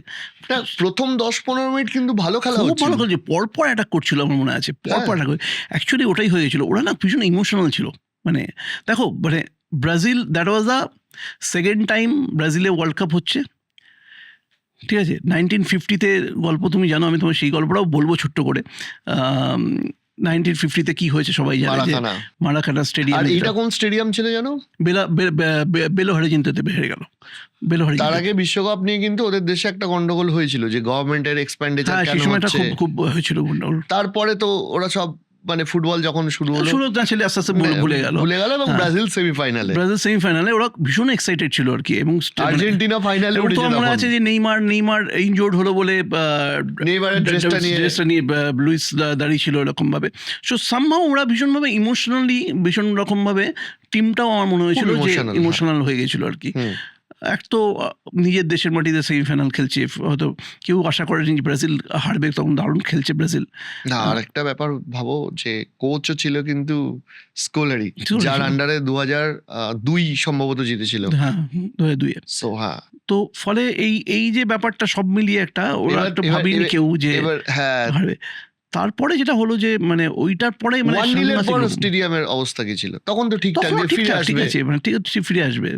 প্রথম 10-15 মিনিট কিন্তু ভালো খেলা হচ্ছে, পরপর অ্যাটাক করছিল, আমার মনে আছে পরপর অ্যাটাক। অ্যাকচুয়ালি ওটাই হয়ে গেছিলো, ওরা না ভীষণ ইমোশনাল ছিল। মানে দেখো, মানে Brazil, that was the second time ব্রাজিলে ওয়ার্ল্ড কাপ হচ্ছে, ঠিক আছে? 1950-তে গল্প তুমি জানো, আমি তোমার সেই গল্পটাও বলবো ছোট্ট করে। 1950-তে কি হয়েছে সবাই জানে যে মারাকানা। মারাকানা আর স্টেডিয়াম এইটা কোন স্টেডিয়াম ছিল জানো? বেলো হরিজিনতে হেরে গেল। বেলো তার হরিজিনতে। আগে বিশ্বকাপ নিয়ে কিন্তু ওদের দেশে একটা গন্ডগোল হয়েছিল যে গভর্নমেন্টের এক্সপেন্ডিচার হ্যাঁ, কেন সেই সময়টা হচ্ছে। খুব হয়েছিল গন্ডগোল। তারপরে তো ওরা সব মানে ফুটবল যখন শুরু হলো শুরু না ছেলে আস্তে আস্তে ভুলে গেল। ভুলে গেল এবং হ্যাঁ। ব্রাজিল সেমিফাইনালে, ব্রাজিল সেমিফাইনালে ওরা ভীষণ এক্সাইটেড ছিল আর কি, এবং আর্জেন্টিনা ফাইনালে এবং উঠেছে তোমার মনে তখন। আছে যে নেইমার ইনজোর্ড হলো বলে নেইমারের ড্রেসটা নিয়ে লুইস দাঁড়িয়ে ছিল এরকম ভাবে। সো সামহাও ওরা ভীষণভাবে ইমোশনালি ভীষণ রকম ভাবে টিমটাও আমার মনে হয়েছিল যে emotional, ইমোশনাল হয়ে গেছিল আর কি। হুম। এক তো নিজের দেশের মাটিতে সেমিফাইনাল খেলছে, হয়তো কেউ আশা করেনি যে ব্রাজিল হারবে, তখন দারুণ খেলছে ব্রাজিল। না, আর একটা ব্যাপার ভাবো যে কোচও ছিল কিন্তু স্কোলারি, Scolari যার ছিল। আন্ডারে 2002 সম্ভবত জিতেছিল। হ্যাঁ, 2002-এ। সো হ্যাঁ, তো ফলে এই যে ব্যাপারটা সব মিলিয়ে একটা ওরা একটা ভাবিনি কেউ যে এবার হ্যাঁ, হারবে। তারপরে যেটা হলো যে মানে ওইটার পরে মানে 1-0 পর সাংঘাতিক স্টেডিয়ামের অবস্থা কি ছিল? তখন তো ঠিকঠাক তখনও যে ফিরে ঠিকঠাক, ঠিক আসবে। আছে, মানে ঠিক আছে, ফিরে আসবে।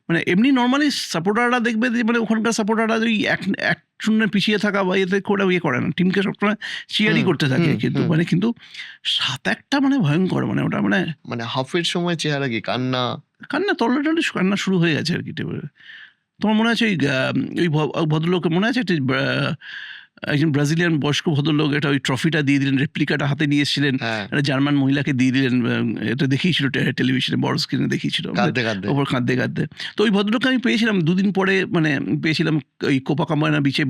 মানে এমনি নর্মালি সাপোর্টাররা দেখবে যে মানে ওখানকার সাপোর্টাররা ওই 1-0 পিছিয়ে থাকা বা এতে করে ইয়ে করে না, টিমকে সবসময় চিয়ারই হুম, করতে থাকে। হুম, কিন্তু হুম। মানে কিন্তু 7-1টা মানে ভয়ঙ্কর, মানে ওটা মানে মানে হাফের সময় চেহারা কি কান্না। তল্লাটলি কান্না শুরু হয়ে গেছে আর কি টেবিলে। তোমার মনে আছে ওই ভদ্রলোকের মনে আছে একজন ব্রাজিলিয়ান বয়স্ক ভদ্রলোক এটা ওই ট্রফিটা দিয়ে দিলেন, রেপ্লিকাটা হাতে নিয়ে এসেছিলেন, হ্যাঁ, একটা জার্মান মহিলাকে দিয়ে দিলেন। এটা দেখিয়েছিল টেলিভিশনে, বড় স্ক্রিনে দেখিয়েছিল, কাঁদতে কাঁদতে। ওপর কাঁদতে। তো ওই ভদ্রলোককে আমি পেয়েছিলাম 2 দিন পরে, মানে পেয়েছিলাম ওই কোপাকামানা বিচে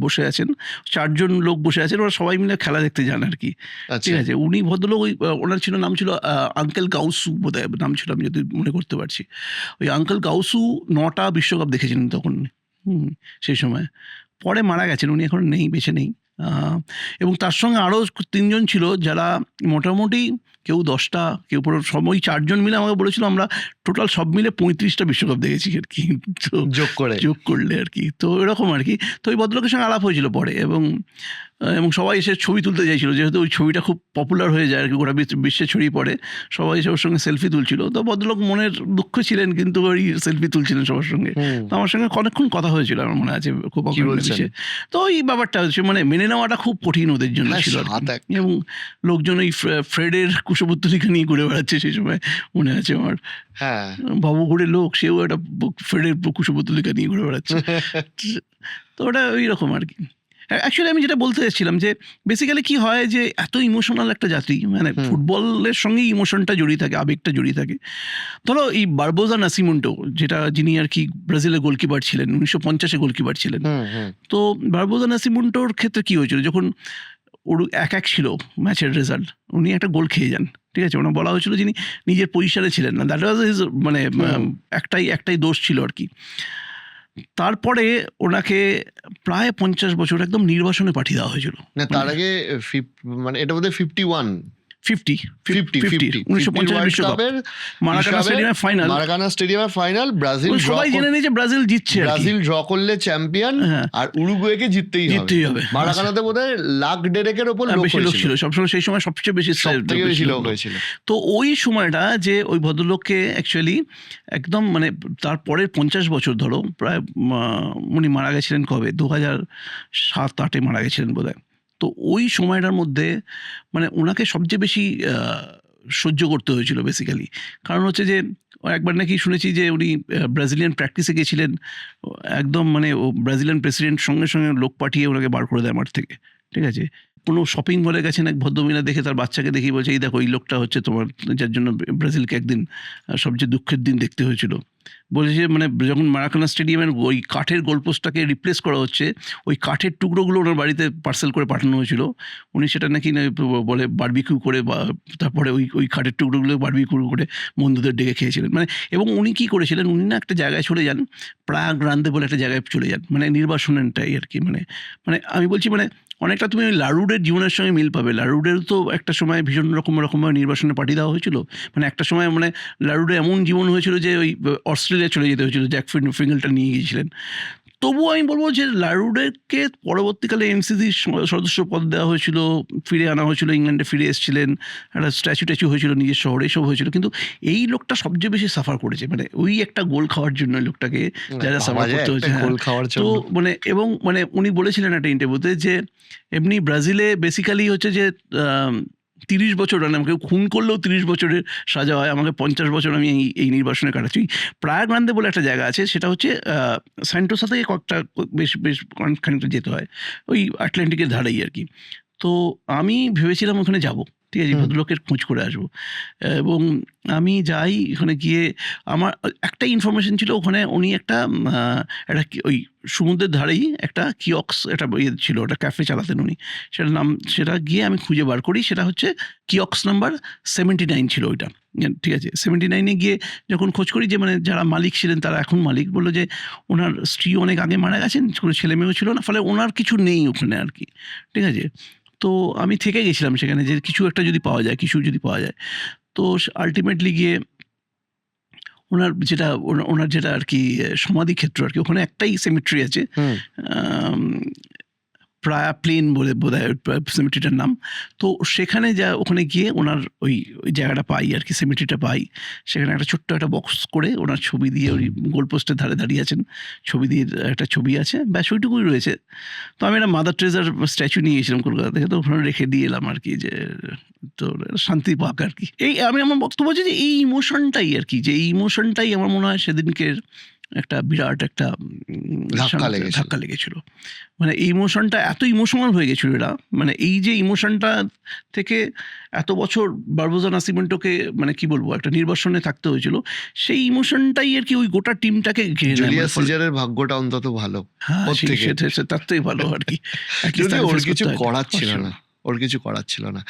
বসে আছেন, 4জন লোক বসে আছেন, ওরা সবাই মিলে খেলা দেখতে যান আর কি। ঠিক আচ্ছা, আছে, উনি ভদ্রলোক ওই ওনার নাম ছিল আঙ্কেল গাউসু বোধহয় নাম ছিল, আমি যদি মনে করতে পারছি। ওই আঙ্কেল গাউসু 9টা বিশ্বকাপ দেখেছিলেন তখন, সেই সময়। পরে মারা গেছেন উনি, এখন নেই, বেঁচে নেই। এবং তার সঙ্গে আরও 3জন ছিল যারা মোটামুটি কেউ 10টা, কেউ পুরো ওই 4জন মিলে আমাকে বলেছিল আমরা টোটাল সব মিলে 35টা বিশ্বকাপ দেখেছি আর কি, তো যোগ করলে আর কি। তো এরকম আর কি। তো ওই ভদ্রলোকের সঙ্গে আলাপ হয়েছিল পরে, এবং সবাই এসে ছবি তুলতে চাইছিল, যেহেতু ওই ছবিটা খুব পপুলার হয়ে যায় আর কি, গোটা বিশ্বে ছড়িয়ে পড়ে, সবাই এসে ওর সঙ্গে সেলফি তুলছিল। তো ভদ্রলোক মনের দুঃখ ছিলেন, কিন্তু ওই সেলফি তুলছিলেন সবার সঙ্গে। তো আমার সঙ্গে অনেকক্ষণ কথা হয়েছিল, আমার মনে আছে খুব কি বলছেন? বিষয়ে। তো ওই ব্যাপারটা হচ্ছে মানে মেনে নেওয়াটা খুব কঠিন ওদের জন্য হ্যাঁ, ছিল আর কি। 7-1 এবং লোকজন ওই ফ্রেডের কুশপুত্তলিকা নিয়ে ঘুরে বেড়াচ্ছে সেই সময়, মনে আছে আমার। হ্যাঁ। ভবঘুরে লোক, সেও একটা ফ্রেডের কুশপুত্তলিকা নিয়ে ঘুরে বেড়াচ্ছে। তো ওটা ওই রকম আর কি। অ্যাকচুয়ালি আমি যেটা বলতে চাইছিলাম যে বেসিক্যালি কি হয় যে এত ইমোশনাল একটা জাতি, মানে ফুটবলের সঙ্গেই ইমোশনটা জড়িয়ে থাকে, আবেগটা জড়িয়ে থাকে। ধরো এই বারবোজা নাসিমেন্টো, যিনি আর কি ব্রাজিলের গোলকিপার ছিলেন, 1950-এ গোলকিপার ছিলেন। তো বারবোজা নাসিমেন্টোর ক্ষেত্রে কি হয়েছিল, যখন ওর 1-1 ছিল ম্যাচের রেজাল্ট, উনি একটা গোল খেয়ে যান। ঠিক আছে, ওনার বলা হয়েছিল যিনি নিজের পজিশনে ছিলেন না, দ্যাট ওয়াজ হিজ, মানে একটাই দোষ ছিল আর কি। তারপরে ওনাকে প্রায় 50 বছর একদম নির্বাসনে পাঠিয়ে দেওয়া হয়েছিল। না, তার আগে মানে এটা বোধহয় 51 1950 বিশ্বকাপের মারাকানা স্টেডিয়ামের ফাইনাল, মারাকানা স্টেডিয়ামের ফাইনাল, ব্রাজিল সবাই জেনে নিয়েছে ব্রাজিল জিতছে, ব্রাজিল ড্র করলে চ্যাম্পিয়ন, আর উরুগুয়েকে জিততেই হবে। মারাকানাতে বোধহয় 1,50,000-এর উপর বেশি লোক ছিল সবসময়, সেই সময় সবচেয়ে বেশি লোক হয়েছিল। তো ওই সময়টা যে ওই ভদ্রলোককে অ্যাকচুয়ালি একদম মানে তারপরের 50 বছর ধরো প্রায়, উনি মারা গেছিলেন কবে, 2007-8-এ মারা গেছিলেন বোধহয়। তো ওই সময়টার মধ্যে মানে ওনাকে সবচেয়ে বেশি সহ্য করতে হয়েছিল বেসিক্যালি। কারণ হচ্ছে যে একবার নাকি শুনেছি যে উনি ব্রাজিলিয়ান প্র্যাকটিসে গেছিলেন, একদম মানে ও ব্রাজিলিয়ান প্রেসিডেন্ট সঙ্গে সঙ্গে লোক পাঠিয়ে ওনাকে বার করে দেয় মাঠ থেকে। ঠিক আছে, কোনো শপিং মলে গেছেন, এক ভদ্রমহিলা দেখে তার বাচ্চাকে দেখি বলছে এই দেখো এই লোকটা হচ্ছে তোমার, যার জন্য ব্রাজিলকে একদিন সবচেয়ে দুঃখের দিন দেখতে হয়েছিল। বলেছে মানে যখন মারাকানা স্টেডিয়ামের ওই কাঠের গোলপোস্টটাকে রিপ্লেস করা হচ্ছে, ওই কাঠের টুকরোগুলো ওনার বাড়িতে পার্সেল করে পাঠানো হয়েছিল। উনি সেটা নাকি বলে বারবিকিউ করে, বা তারপরে ওই কাঠের টুকরোগুলো বারবিকিউ করে বন্ধুদের ডেকে খেয়েছিলেন। মানে এবং উনি কী করেছিলেন, উনি না একটা জায়গায় চলে যান, প্রাগ গ্রান্দে বলে একটা জায়গায় চলে যান, মানে নির্বাসনটাই আর কি। মানে আমি বলছি মানে অনেকটা তুমি ওই লারুডের জীবনের সঙ্গে মিল পাবে। লারুডের তো একটা সময় ভীষণ রকমভাবে নির্বাসনে পাঠিয়ে দেওয়া হয়েছিল। মানে একটা সময় মানে লারুডে এমন জীবন হয়েছিল যে ওই অস্ট্রেলিয়া চলে যেতে হয়েছিল, জ্যাক ফিঙ্গেলটা নিয়ে গিয়েছিলেন। তবুও আমি বলবো যে লারুডেকে পরবর্তীকালে এমসিসির সদস্য পদ দেওয়া হয়েছিল, ফিরে আনা হয়েছিল, ইংল্যান্ডে ফিরে এসেছিলেন, একটা স্ট্যাচু হয়েছিল নিজের শহরে, এসব হয়েছিল। কিন্তু এই লোকটা সবচেয়ে বেশি সাফার করেছে, মানে ওই একটা গোল খাওয়ার জন্য এই লোকটাকে যারা সাফার করতে হয়েছে। গোল খাওয়ার তো জন্য মানে এবং মানে উনি বলেছিলেন একটা ইন্টারভিউতে যে এমনি ব্রাজিলে বেসিক্যালি হচ্ছে যে 30 বছর, মানে আমাকে খুন করলেও 30 বছরের সাজা হয়, আমাকে 50 বছর আমি এই নির্বাসনে কাটাচ্ছি। প্রায় গ্রান্দে বলে একটা জায়গা আছে, সেটা হচ্ছে সেন্টোসা থেকে কয়েকটা বেশ খানিকটা যেতে হয়, ওই আটলান্টিকের ধারেই আর কি। তো আমি ভেবেছিলাম ওখানে যাব, ঠিক আছে, ভদ্রলোকের খোঁজ করে আসবো। এবং আমি যাই, ওখানে গিয়ে আমার একটা ইনফরমেশন ছিল, ওখানে উনি একটা ওই সমুদ্রের ধারেই একটা কিয়ক্স, একটা ইয়ে ছিল, ওটা ক্যাফে চালাতেন উনি, সেটা গিয়ে আমি খুঁজে বার করি, সেটা হচ্ছে কিয়ক্স নাম্বার 79 ছিল ওইটা, ঠিক আছে। 79-এ গিয়ে যখন খোঁজ করি, যে মানে যারা মালিক ছিলেন তারা এখন মালিক, বললো যে ওনার স্ত্রী অনেক আগে মারা গেছেন, কোনো ছেলে মেয়েও ছিল না, ফলে ওনার কিছু নেই ওখানে আর কি, ঠিক আছে। তো আমি থেকে গেছিলাম সেখানে, যে কিছু একটা যদি পাওয়া যায়। তো আলটিমেটলি গিয়ে ওনার যেটা আর কি সমাধি ক্ষেত্র আর কি, ওখানে একটাই সেমিট্রি আছে, প্রায়া প্লেন বলে বোধহয় সেমিট্রিটার নাম। তো সেখানে ওখানে গিয়ে ওনার ওই জায়গাটা পাই আর কি, সেমিট্রিটা পাই। সেখানে একটা ছোট্ট একটা বক্স করে ওনার ছবি দিয়ে, ওই গোলপোস্টের ধারে দাঁড়িয়ে আছেন, ছবি দিয়ে একটা ছবি আছে, ব্যাস ওইটুকুই রয়েছে। তো আমি একটা মাদার ট্রেজার স্ট্যাচু নিয়ে গেছিলাম কলকাতা থেকে, তো ওখানে রেখে দিয়ে এলাম আর কি, যে তো শান্তি পাক আর কি। আমার বক্তব্য হচ্ছে যে এই ইমোশনটাই আর কি, যে এই ইমোশনটাই আমার মনে হয় সেদিনকের একটা বিরাট একটা ধাক্কা লেগেছিল। মানে এই ইমোশনটা এত ইমোশনাল হয়ে গেছিল এরা, মানে এই যে ইমোশনটা থেকে এত বছর বারবোসা নাসিমেন্টোকে মানে কি বলবো একটা নির্বাসনে থাকতে হয়েছিল, সেই ইমোশনটাই আর কি ওই গোটা টিমটাকে ঘিরে নেয়। জুলিয়াস সিজারের ভাগ্যটা অন্তত ভালো, হ্যাঁ তার থেকে ভালো আর কি, ওর কিছু করার ছিল না,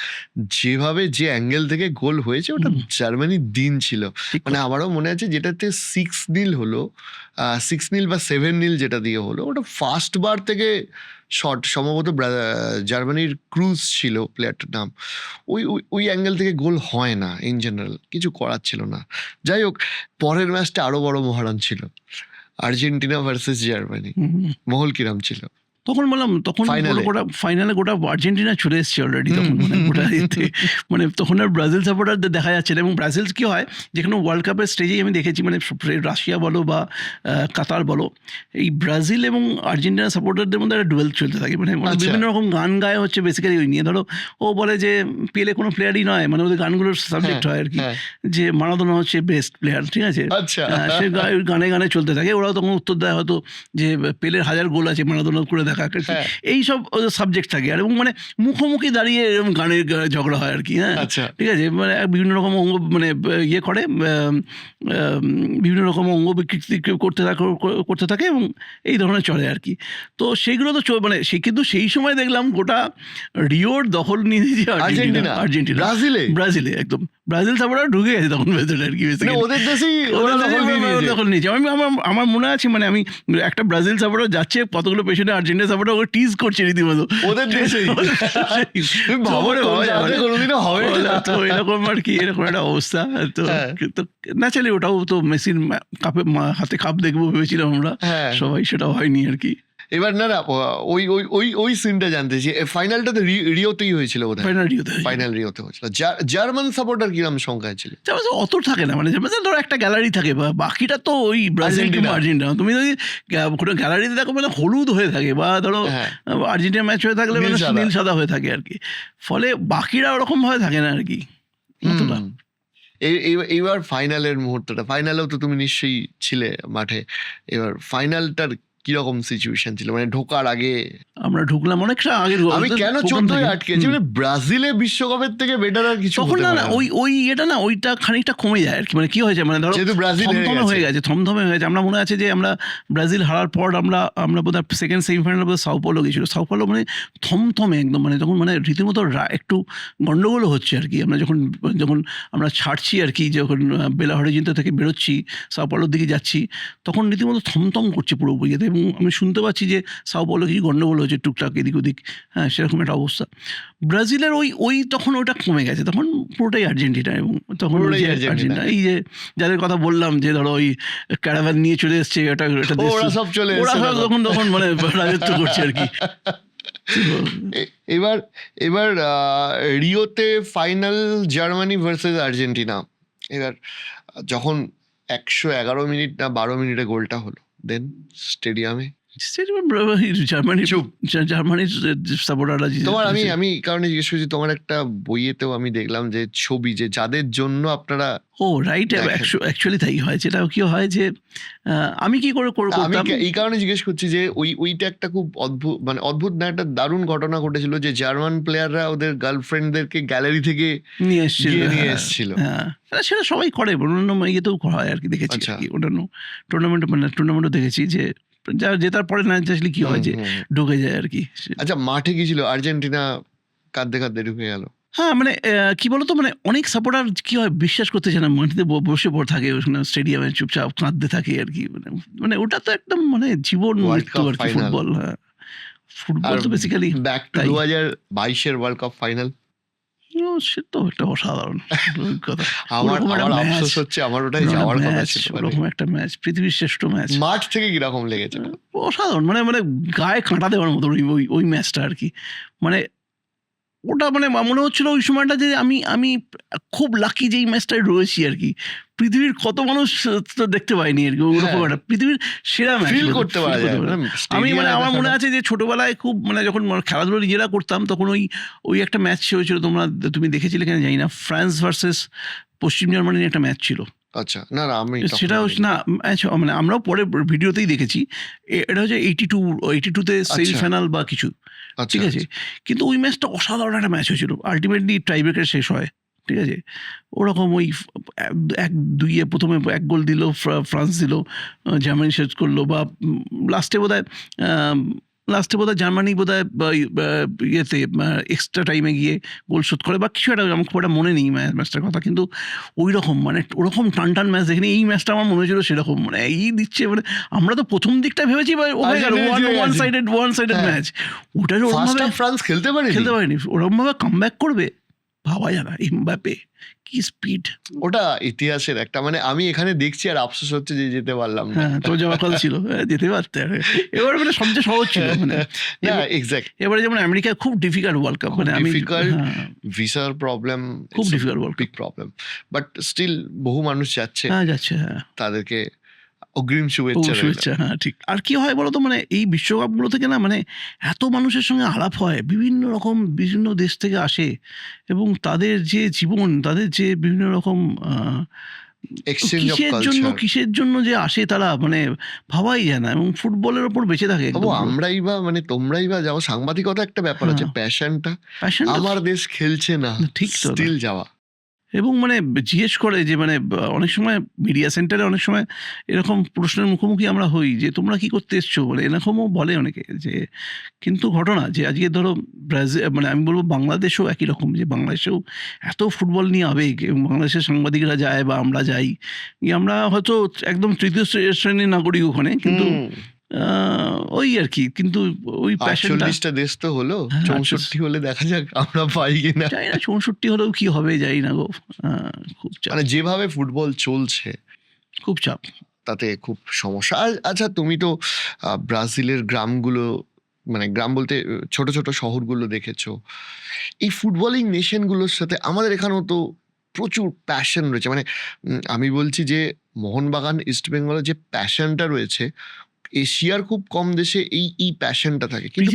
যেভাবে যে অ্যাঙ্গেল থেকে গোল হয়েছে, ওটা জার্মানির দিন ছিল। মানে আমারও মনে আছে, যেটাতে 6-0 হলো, 6-0 বা 7-0 যেটা দিয়ে হলো, ওটা ফার্স্ট বার থেকে শট, সম্ভবত জার্মানির ক্রুজ ছিল প্লেয়ারটার নাম, ওই অ্যাঙ্গেল থেকে গোল হয় না ইন জেনারেল, কিছু করার ছিল না। যাই হোক, পরের ম্যাচটা আরো বড় মহরণ ছিল, আর্জেন্টিনা ভার্সেস জার্মানি। মহল কিরাম ছিল তখন? বললাম তখন ফাইনালে গোটা আর্জেন্টিনা চলে এসছে অলরেডি, তখন গোটা এতে মানে তখন আর ব্রাজিল সাপোর্টারদের দেখা যাচ্ছে না। এবং ব্রাজিল কি হয়, যেখানে ওয়ার্ল্ড কাপের স্টেজেই আমি দেখেছি, মানে রাশিয়া বলো বা কাতার বলো, এই ব্রাজিল এবং আর্জেন্টিনা সাপোর্টারদের মধ্যে একটা ডুয়েল চলতে থাকে, মানে বিভিন্ন রকম গান গায়ে হচ্ছে বেসিক্যালি ওই নিয়ে। ধরো ও বলে যে পেলে কোনো প্লেয়ারই নয়, মানে ওদের গানগুলোর সাবজেক্ট হয় আর কি, যে মারাদোনা হচ্ছে বেস্ট প্লেয়ার, ঠিক আছে, সে গানে চলতে থাকে। ওরাও তখন উত্তর দেয় হয়তো যে পেলের 1000 গোল আছে, মারাদোনা করে দেখা, এইসব সাবজেক্ট থাকে। আর এবং মানে মুখোমুখি দাঁড়িয়ে এরকম গানের ঝগড়া হয় আর কি, হ্যাঁ, ঠিক আছে, মানে বিভিন্ন রকম অঙ্গ মানে ইয়ে করে, বিভিন্ন রকম অঙ্গ বিকৃতি করতে থাকে এবং এই ধরনের চলে আর কি। তো সেইগুলো তো মানে কিন্তু সেই সময় দেখলাম গোটা রিওর দখল নিয়ে দিয়েছে আর্জেন্টিনা, ব্রাজিলে একদম ব্রাজিল সাপোর্টার ঢুকে গেছে তখন ভেতরে আর কি, দখল নিয়েছে। আমার মনে আছে, মানে আমি একটা ব্রাজিল সাপোর্টার যাচ্ছে, কতগুলো পেছনে আর্জেন্টিনা সাপোর্টার ওকে টিজ করছে রীতিমতো, ওদের দেশেই তো এরকম আর কি, এরকম একটা অবস্থা। তো ন্যাচারালি ওটাও তো মেসির হাতে কাপ দেখবো ভেবেছিলাম আমরা সবাই, সেটা হয়নি আর কি। এবার না ওই সিনটা জানতে চাই, ফাইনালটা তো রিওতেই হয়েছিল বোধহয়, ফাইনাল রিওতে হয়েছিল। জার্মান সাপোর্টার কিরকম সংখ্যায় ছিল? অত থাকে না, মানে ধরো একটা গ্যালারি থাকে, বাকিটা তো ওই ব্রাজিল আর্জেন্টিনা। তুমি যদি কোনো গ্যালারিতে দেখো, মানে হলুদ হয়ে থাকে, বা ধরো আর্জেন্টিনা ম্যাচ হয়ে থাকলে মানে নীল সাদা হয়ে থাকে আর কি, ফলে বাকিরা ওরকম ভাবে থাকে না আর কি। এইবার ফাইনালের মুহূর্তটা, ফাইনালেও তো তুমি নিশ্চয়ই ছিলে মাঠে, এবার ফাইনালটার কিরকম সিচুয়েশন ছিল? মানে ঢোকার আগে আমরা ঢুকলাম অনেকটা আগে, আমি কেন 14 আটকেছি, মানে ব্রাজিলে বিশ্বকাপের থেকে বেটার আর কিছু তখন না, ওই এটা না, ওইটা খানিকটা কমে যায় আর কি। মানে কি হয়েছে, মানে ধরো থমথমে হয়ে গেছে। আমরা মনে আছে যে আমরা ব্রাজিল হারার পর আমরা বোধহয় সেকেন্ড সেমিফাইনাল বোধহয় সাও পাওলো গেছিল, সাও পাওলো মানে থমথমে একদম, মানে তখন মানে রীতিমতো একটু গন্ডগোলও হচ্ছে আর কি। আমরা যখন আমরা ছাড়ছি আর কি, যখন বেলা হরিজোন্তে থেকে বেরোচ্ছি সাও পাওলোর দিকে যাচ্ছি, তখন রীতিমতো থমথম করছে পুরো বইয়েতে। এবং আমি শুনতে পাচ্ছি যে সাও paulo কিছু গন্ডগোল হয়েছে টুকটাক এদিক ওদিক, হ্যাঁ সেরকম একটা অবস্থা। ব্রাজিলের ওই তখন ওটা কমে গেছে, তখন পুরোটাই আর্জেন্টিনা। এবং তখন ওই পুরোটাই যে আর্জেন্টিনা। আর্জেন্টিনা, এই যে যাদের কথা বললাম যে ধরো ওই ক্যারাভান নিয়ে চলে এসছে, এটা দেশ, ওরা সব চলে ওরা এসছে সব তখন মানে রাজত্ব করছে আর কি। এবার এবার রিওতে ফাইনাল জার্মানি ভার্সেস আর্জেন্টিনা, এবার যখন 111 মিনিট না 12 মিনিটে গোলটা হলো, দেন স্টেডিয়ামে জার্মানির সাপোর্টাররা তোমার আমি এই কারণে জিজ্ঞেস করছি, তোমার একটা বইয়েতেও আমি দেখলাম যে ছবি, যে যাদের জন্য আপনারা, ও রাইট, অ্যাকচুয়ালি তাই হয়। যেটা কি হয় যে আমি কি করে আমি করতাম, এই কারণে জিজ্ঞেস করছি যে ওইটা একটা খুব অদ্ভুত, মানে অদ্ভুত না, একটা দারুণ ঘটনা ঘটেছিল যে জার্মান প্লেয়াররা ওদের গার্লফ্রেন্ডদেরকে গ্যালারি থেকে নিয়ে এসেছিল। নিয়ে এসেছিল। হ্যাঁ সেটা সবাই করে, অন্যান্য ইয়েতেও হয় আর কি, দেখেছি আচ্ছা। আর কি, অন্যান্য টুর্নামেন্টও দেখেছি যে যা জেতার পরে না আসলে কি হয় যে ঢুকে যায় আর কি। আচ্ছা, মাঠে কি ছিল আর্জেন্টিনা কাঁদতে কাঁদতে ঢুকে গেল? হ্যাঁ মানে কি বলতো, মানে অনেক সাপোর্টার কি হয় বিশ্বাস করতে চায় না, মাটিতে বসে পড়ে থাকে ওখানে স্টেডিয়ামে চুপচাপ কাঁদতে থাকে আর কি। মানে ওটা তো একদম মানে জীবন মৃত্যু আর কি ফুটবল। হ্যাঁ ফুটবল তো বেসিক্যালি ব্যাক টু 2022-এর ওয়ার্ল্ড কাপ ফাইনাল, সে তো একটা অসাধারণ অভিজ্ঞতা। আমার আফসোস হচ্ছে আমার ওটাই যাওয়ার কথা ছিল। ওরকম একটা ম্যাচ, পৃথিবীর শ্রেষ্ঠ ম্যাচ। মাঠ থেকে কিরকম লেগেছে? অসাধারণ, মানে গায়ে কাঁটা দেওয়ার মতো ওই ম্যাচটা আর কি। মানে ওটা মানে মনে হচ্ছিল ওই সময়টা যে আমি খুব লাকি যে এই ম্যাচটায় রয়েছি আর কি। পৃথিবীর কত মানুষ তো দেখতে পাইনি আর কি ওরকম একটা পৃথিবীর সেরা ম্যাচ ফিল করতে পারা যায়। আমি মানে আমার মনে আছে যে ছোটবেলায় খুব মানে যখন খেলাধুলো নিজেরা করতাম তখন ওই একটা ম্যাচ হয়েছিল, তুমি দেখেছিলে কিনা জানি না, ফ্রান্স ভার্সেস পশ্চিম জার্মানির একটা ম্যাচ ছিল। আচ্ছা, না আমি সেটা না মানে আমরাও পরে ভিডিওতেই দেখেছি, এটা হচ্ছে 82-তে সেমিফাইনাল বা কিছু, ঠিক আছে। কিন্তু ওই ম্যাচটা অসাধারণ একটা ম্যাচ হয়েছিল, আলটিমেটলি টাইব্রেকার শেষ হয়, ঠিক আছে। ওরকম ওই 1-2 প্রথমে 1 গোল দিল ফ্রান্স, দিল জার্মানি শেষ করলো, বা লাস্টে বোধহয় জার্মানি বোধহয় ইয়েতে এক্সট্রা টাইমে গিয়ে গোল শোধ করে বা কিছু একটা, আমার খুব একটা মনে নেই ম্যাচটার কথা। কিন্তু ওই রকম মানে ওরকম টান ম্যাচ দেখিনি। এই ম্যাচটা আমার মনে হয়েছিল সেরকম, মানে এই দিচ্ছে, মানে আমরা তো প্রথম দিকটা ভেবেছি ওয়ান সাইডেড ম্যাচ, ওটা ফ্রান্স খেলতে পারেনি, ওরকমভাবে কামব্যাক করবে ভাবা যায় না। এমবাপে কি স্পিড, ওটা ইতিহাসের একটা, মানে আমি এখানে দেখছি আর আফসোস হচ্ছে যে যেতে পারলাম না। হ্যাঁ তো যাওয়ার কথা ছিল, যেতে পারতে। এবার মানে সবচেয়ে সহজ ছিল মানে এবারে যেমন আমেরিকা খুব ডিফিকাল্ট ওয়ার্ল্ড কাপ, মানে ভিসার প্রবলেম, খুব difficult world big problem, but still বহু মানুষ যাচ্ছে, হ্যাঁ তাদেরকে অগ্রিম শুভেচ্ছা। হ্যাঁ ঠিক। আর কি হয় বলতো, মানে এই বিশ্বকাপগুলো থেকে না মানে এত মানুষের সঙ্গে আলাপ হয়, বিভিন্ন দেশ থেকে আসে, এবং তাদের যে জীবন, তাদের যে বিভিন্ন রকম কিসের জন্য যে আসে তারা, মানে ভাবাই যায় না, এবং ফুটবলের ওপর বেঁচে থাকে। আমরাই বা মানে তোমরাই বা যাও, সাংবাদিকতা একটা ব্যাপার আছে, প্যাশনটা আমার দেশ খেলছে না, ঠিক স্টিল যাওয়া। এবং মানে জিজ্ঞেস করে যে মানে অনেক সময় মিডিয়া সেন্টারে অনেক সময় এরকম প্রশ্নের মুখোমুখি আমরা হই যে তোমরা কি করতে এসছো, বলে এরকমও বলে অনেকে। যে কিন্তু ঘটনা যে আজকে ধরো ব্রাজিল, মানে আমি বলবো বাংলাদেশেও একই রকম, যে বাংলাদেশেও এত ফুটবল নিয়ে আবেগ, এবং বাংলাদেশের সাংবাদিকরা যায় বা আমরা যাই, আমরা হয়তো একদম তৃতীয় শ্রেণীর নাগরিক ওখানে, কিন্তু ওই আর কি, কিন্তু ওই 48টা দেশ তো হলো, 64 হলে দেখা যাক আমরা পাই কিনা। জানি না 64 হলেও কি হবে, যাই না গো। খুব চাপ, মানে যেভাবে ফুটবল চলছে খুব চাপ, তাতে খুব সমস্যা। আচ্ছা, তুমি তো ব্রাজিলের গ্রামগুলো, মানে গ্রাম বলতে ছোট ছোট শহরগুলো দেখেছো, এই ফুটবলিং নেশনগুলোর সাথে আমাদের এখানেও তো প্রচুর প্যাশন রয়েছে। মানে আমি বলছি যে মোহনবাগান, ইস্টবেঙ্গলের যে প্যাশনটা রয়েছে, এশিয়ার খুব কম দেশে এই প্যাশনটা থাকে, কিন্তু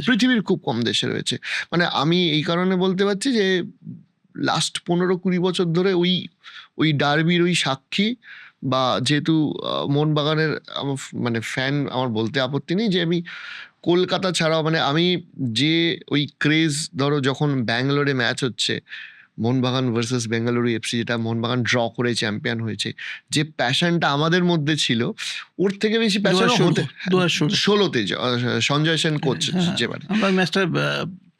পৃথিবীর খুব কম দেশে রয়েছে। মানে আমি এই কারণে বলতে পারছি যে লাস্ট 15-20 বছর ধরে ওই ডার্বির ওই সাক্ষী, বা যেহেতু মোহনবাগানের মানে ফ্যান, আমার বলতে আপত্তি নেই যে আমি কলকাতা ছাড়াও, মানে আমি যে ওই ক্রেজ, ধরো যখন ব্যাঙ্গালোরে ম্যাচ হচ্ছে, মোহনবাগান ভার্সেস বেঙ্গালুরু এফসি, যেটা মোহনবাগান ড্র করে চ্যাম্পিয়ন হয়েছে, যে প্যাশনটা আমাদের মধ্যে ছিল, ওর থেকে বেশি প্যাশন 2016-তে সঞ্জয় সেন কোচ যেবার আমরা ম্যাচটা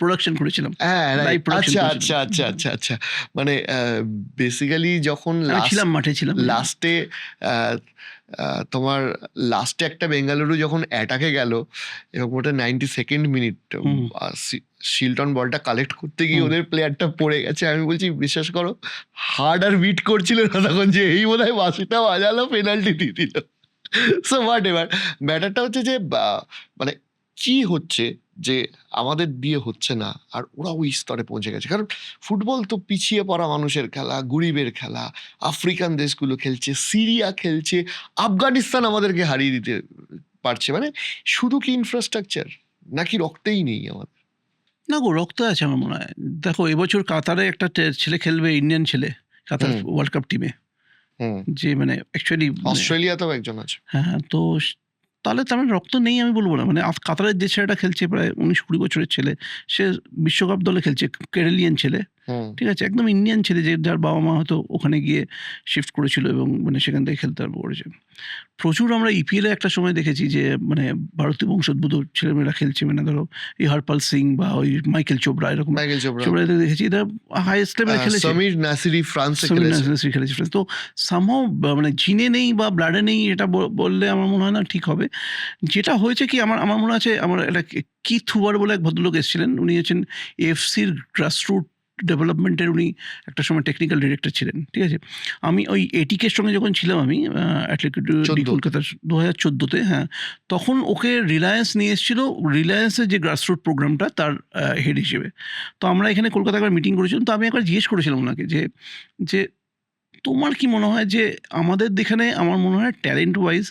প্রোডাকশন করেছিলাম। আচ্ছা, মানে বেসিক্যালি যখন মাঠে ছিলাম, লাস্টে তোমার লাস্টে একটা বেঙ্গালুরু যখন অ্যাটাকে গেল এবং ওটা 92nd মিনিট, হুম। শিলটন বলটা কালেক্ট করতে গিয়ে হুম। ওদের প্লেয়ারটা পড়ে গেছে। আমি বলছি বিশ্বাস করো হার্ড আর বিট করছিল না তখন যে এই বোধহয় বাঁশিটা বাজালো, পেনাল্টি দিয়ে দিল। সো হোয়াট এভার, ব্যাটারটা হচ্ছে যে মানে কি হচ্ছে যে আমাদের দিয়ে হচ্ছে না আর ওরা ওই স্তরে পৌঁছে গেছে। কারণ ফুটবল তো পিছিয়ে পড়া মানুষের খেলা, গরিবের খেলা, আফ্রিকান দেশগুলো খেলছে, সিরিয়া খেলছে, আফগানিস্তান আমাদেরকে হারিয়ে দিতে পারছে। মানে শুধু কি ইনফ্রাস্ট্রাকচার নাকি রক্তেই নেই আমাদের? না গো, রক্ত আছে আমার মনে হয়। দেখো এবছর কাতারে একটা ছেলে খেলবে, ইন্ডিয়ান ছেলে, কাতার হুম। ওয়ার্ল্ড কাপ টিমে, হুম, যে মানে অ্যাকচুয়ালি অস্ট্রেলিয়াতেও একজন আছে। হ্যাঁ, তো তাহলে তার মানে রক্ত নেই আমি বলবো না। মানে কাতারের যে ছেলেটা খেলছে প্রায় 19-20 বছরের ছেলে, সে বিশ্বকাপ দলে খেলছে, কেরালিয়ান ছেলে, হুম, ঠিক আছে, একদম ইন্ডিয়ান ছেলে, যে যার বাবা মা হয়তো ওখানে গিয়ে শিফট করেছিল এবং মানে সেখান থেকে খেলতে আরম্ভ করেছে। প্রচুর আমরা ইপিএলে একটা সময় দেখেছি যে মানে ভারতীয় বংশোদ্ভূত ছেলেমেয়েরা খেলছে, মানে ধরো এই হরপাল সিং বা ওই মাইকেল চোপড়া, এরকম মাইকেল চোপড়া, চোপড়াদের দেখেছি, এরা হাইয়েস্ট লেভেলে খেলেছে। সমীর নাসিরি ফ্রান্সে সমীর খেলেছে। নাসির খেলেছে ফ্রান্স। তো সামহাও মানে জিনে নেই বা ব্লাডে নেই, এটা বললে আমার মনে হয় না ঠিক হবে। যেটা হয়েছে কি, আমার আমার মনে আছে, আমার একটা কিথ হুবার বলে এক ভদ্রলোক এসেছিলেন, উনি হচ্ছেন এএফসির গ্রাসরুট ডেভেলপমেন্টের, উনি একটা সময় টেকনিক্যাল ডিরেক্টর ছিলেন, ঠিক আছে। আমি ওই এটিকের সঙ্গে যখন ছিলাম, আমি অ্যাথলেটিক ডি 14 কলকাতার 2014-তে, হ্যাঁ, তখন ওকে রিলায়েন্স নিয়ে এসেছিল, রিলায়েন্সের যে গ্রাসরুট প্রোগ্রামটা তার হেড হিসেবে। তো আমরা এখানে কলকাতায় একবার মিটিং করেছিলাম, তো আমি একবার জিজ্ঞেস করেছিলাম ওনাকে যে তোমার কি মনে হয় যে আমাদের এখানে, আমার মনে হয় ট্যালেন্ট ওয়াইজ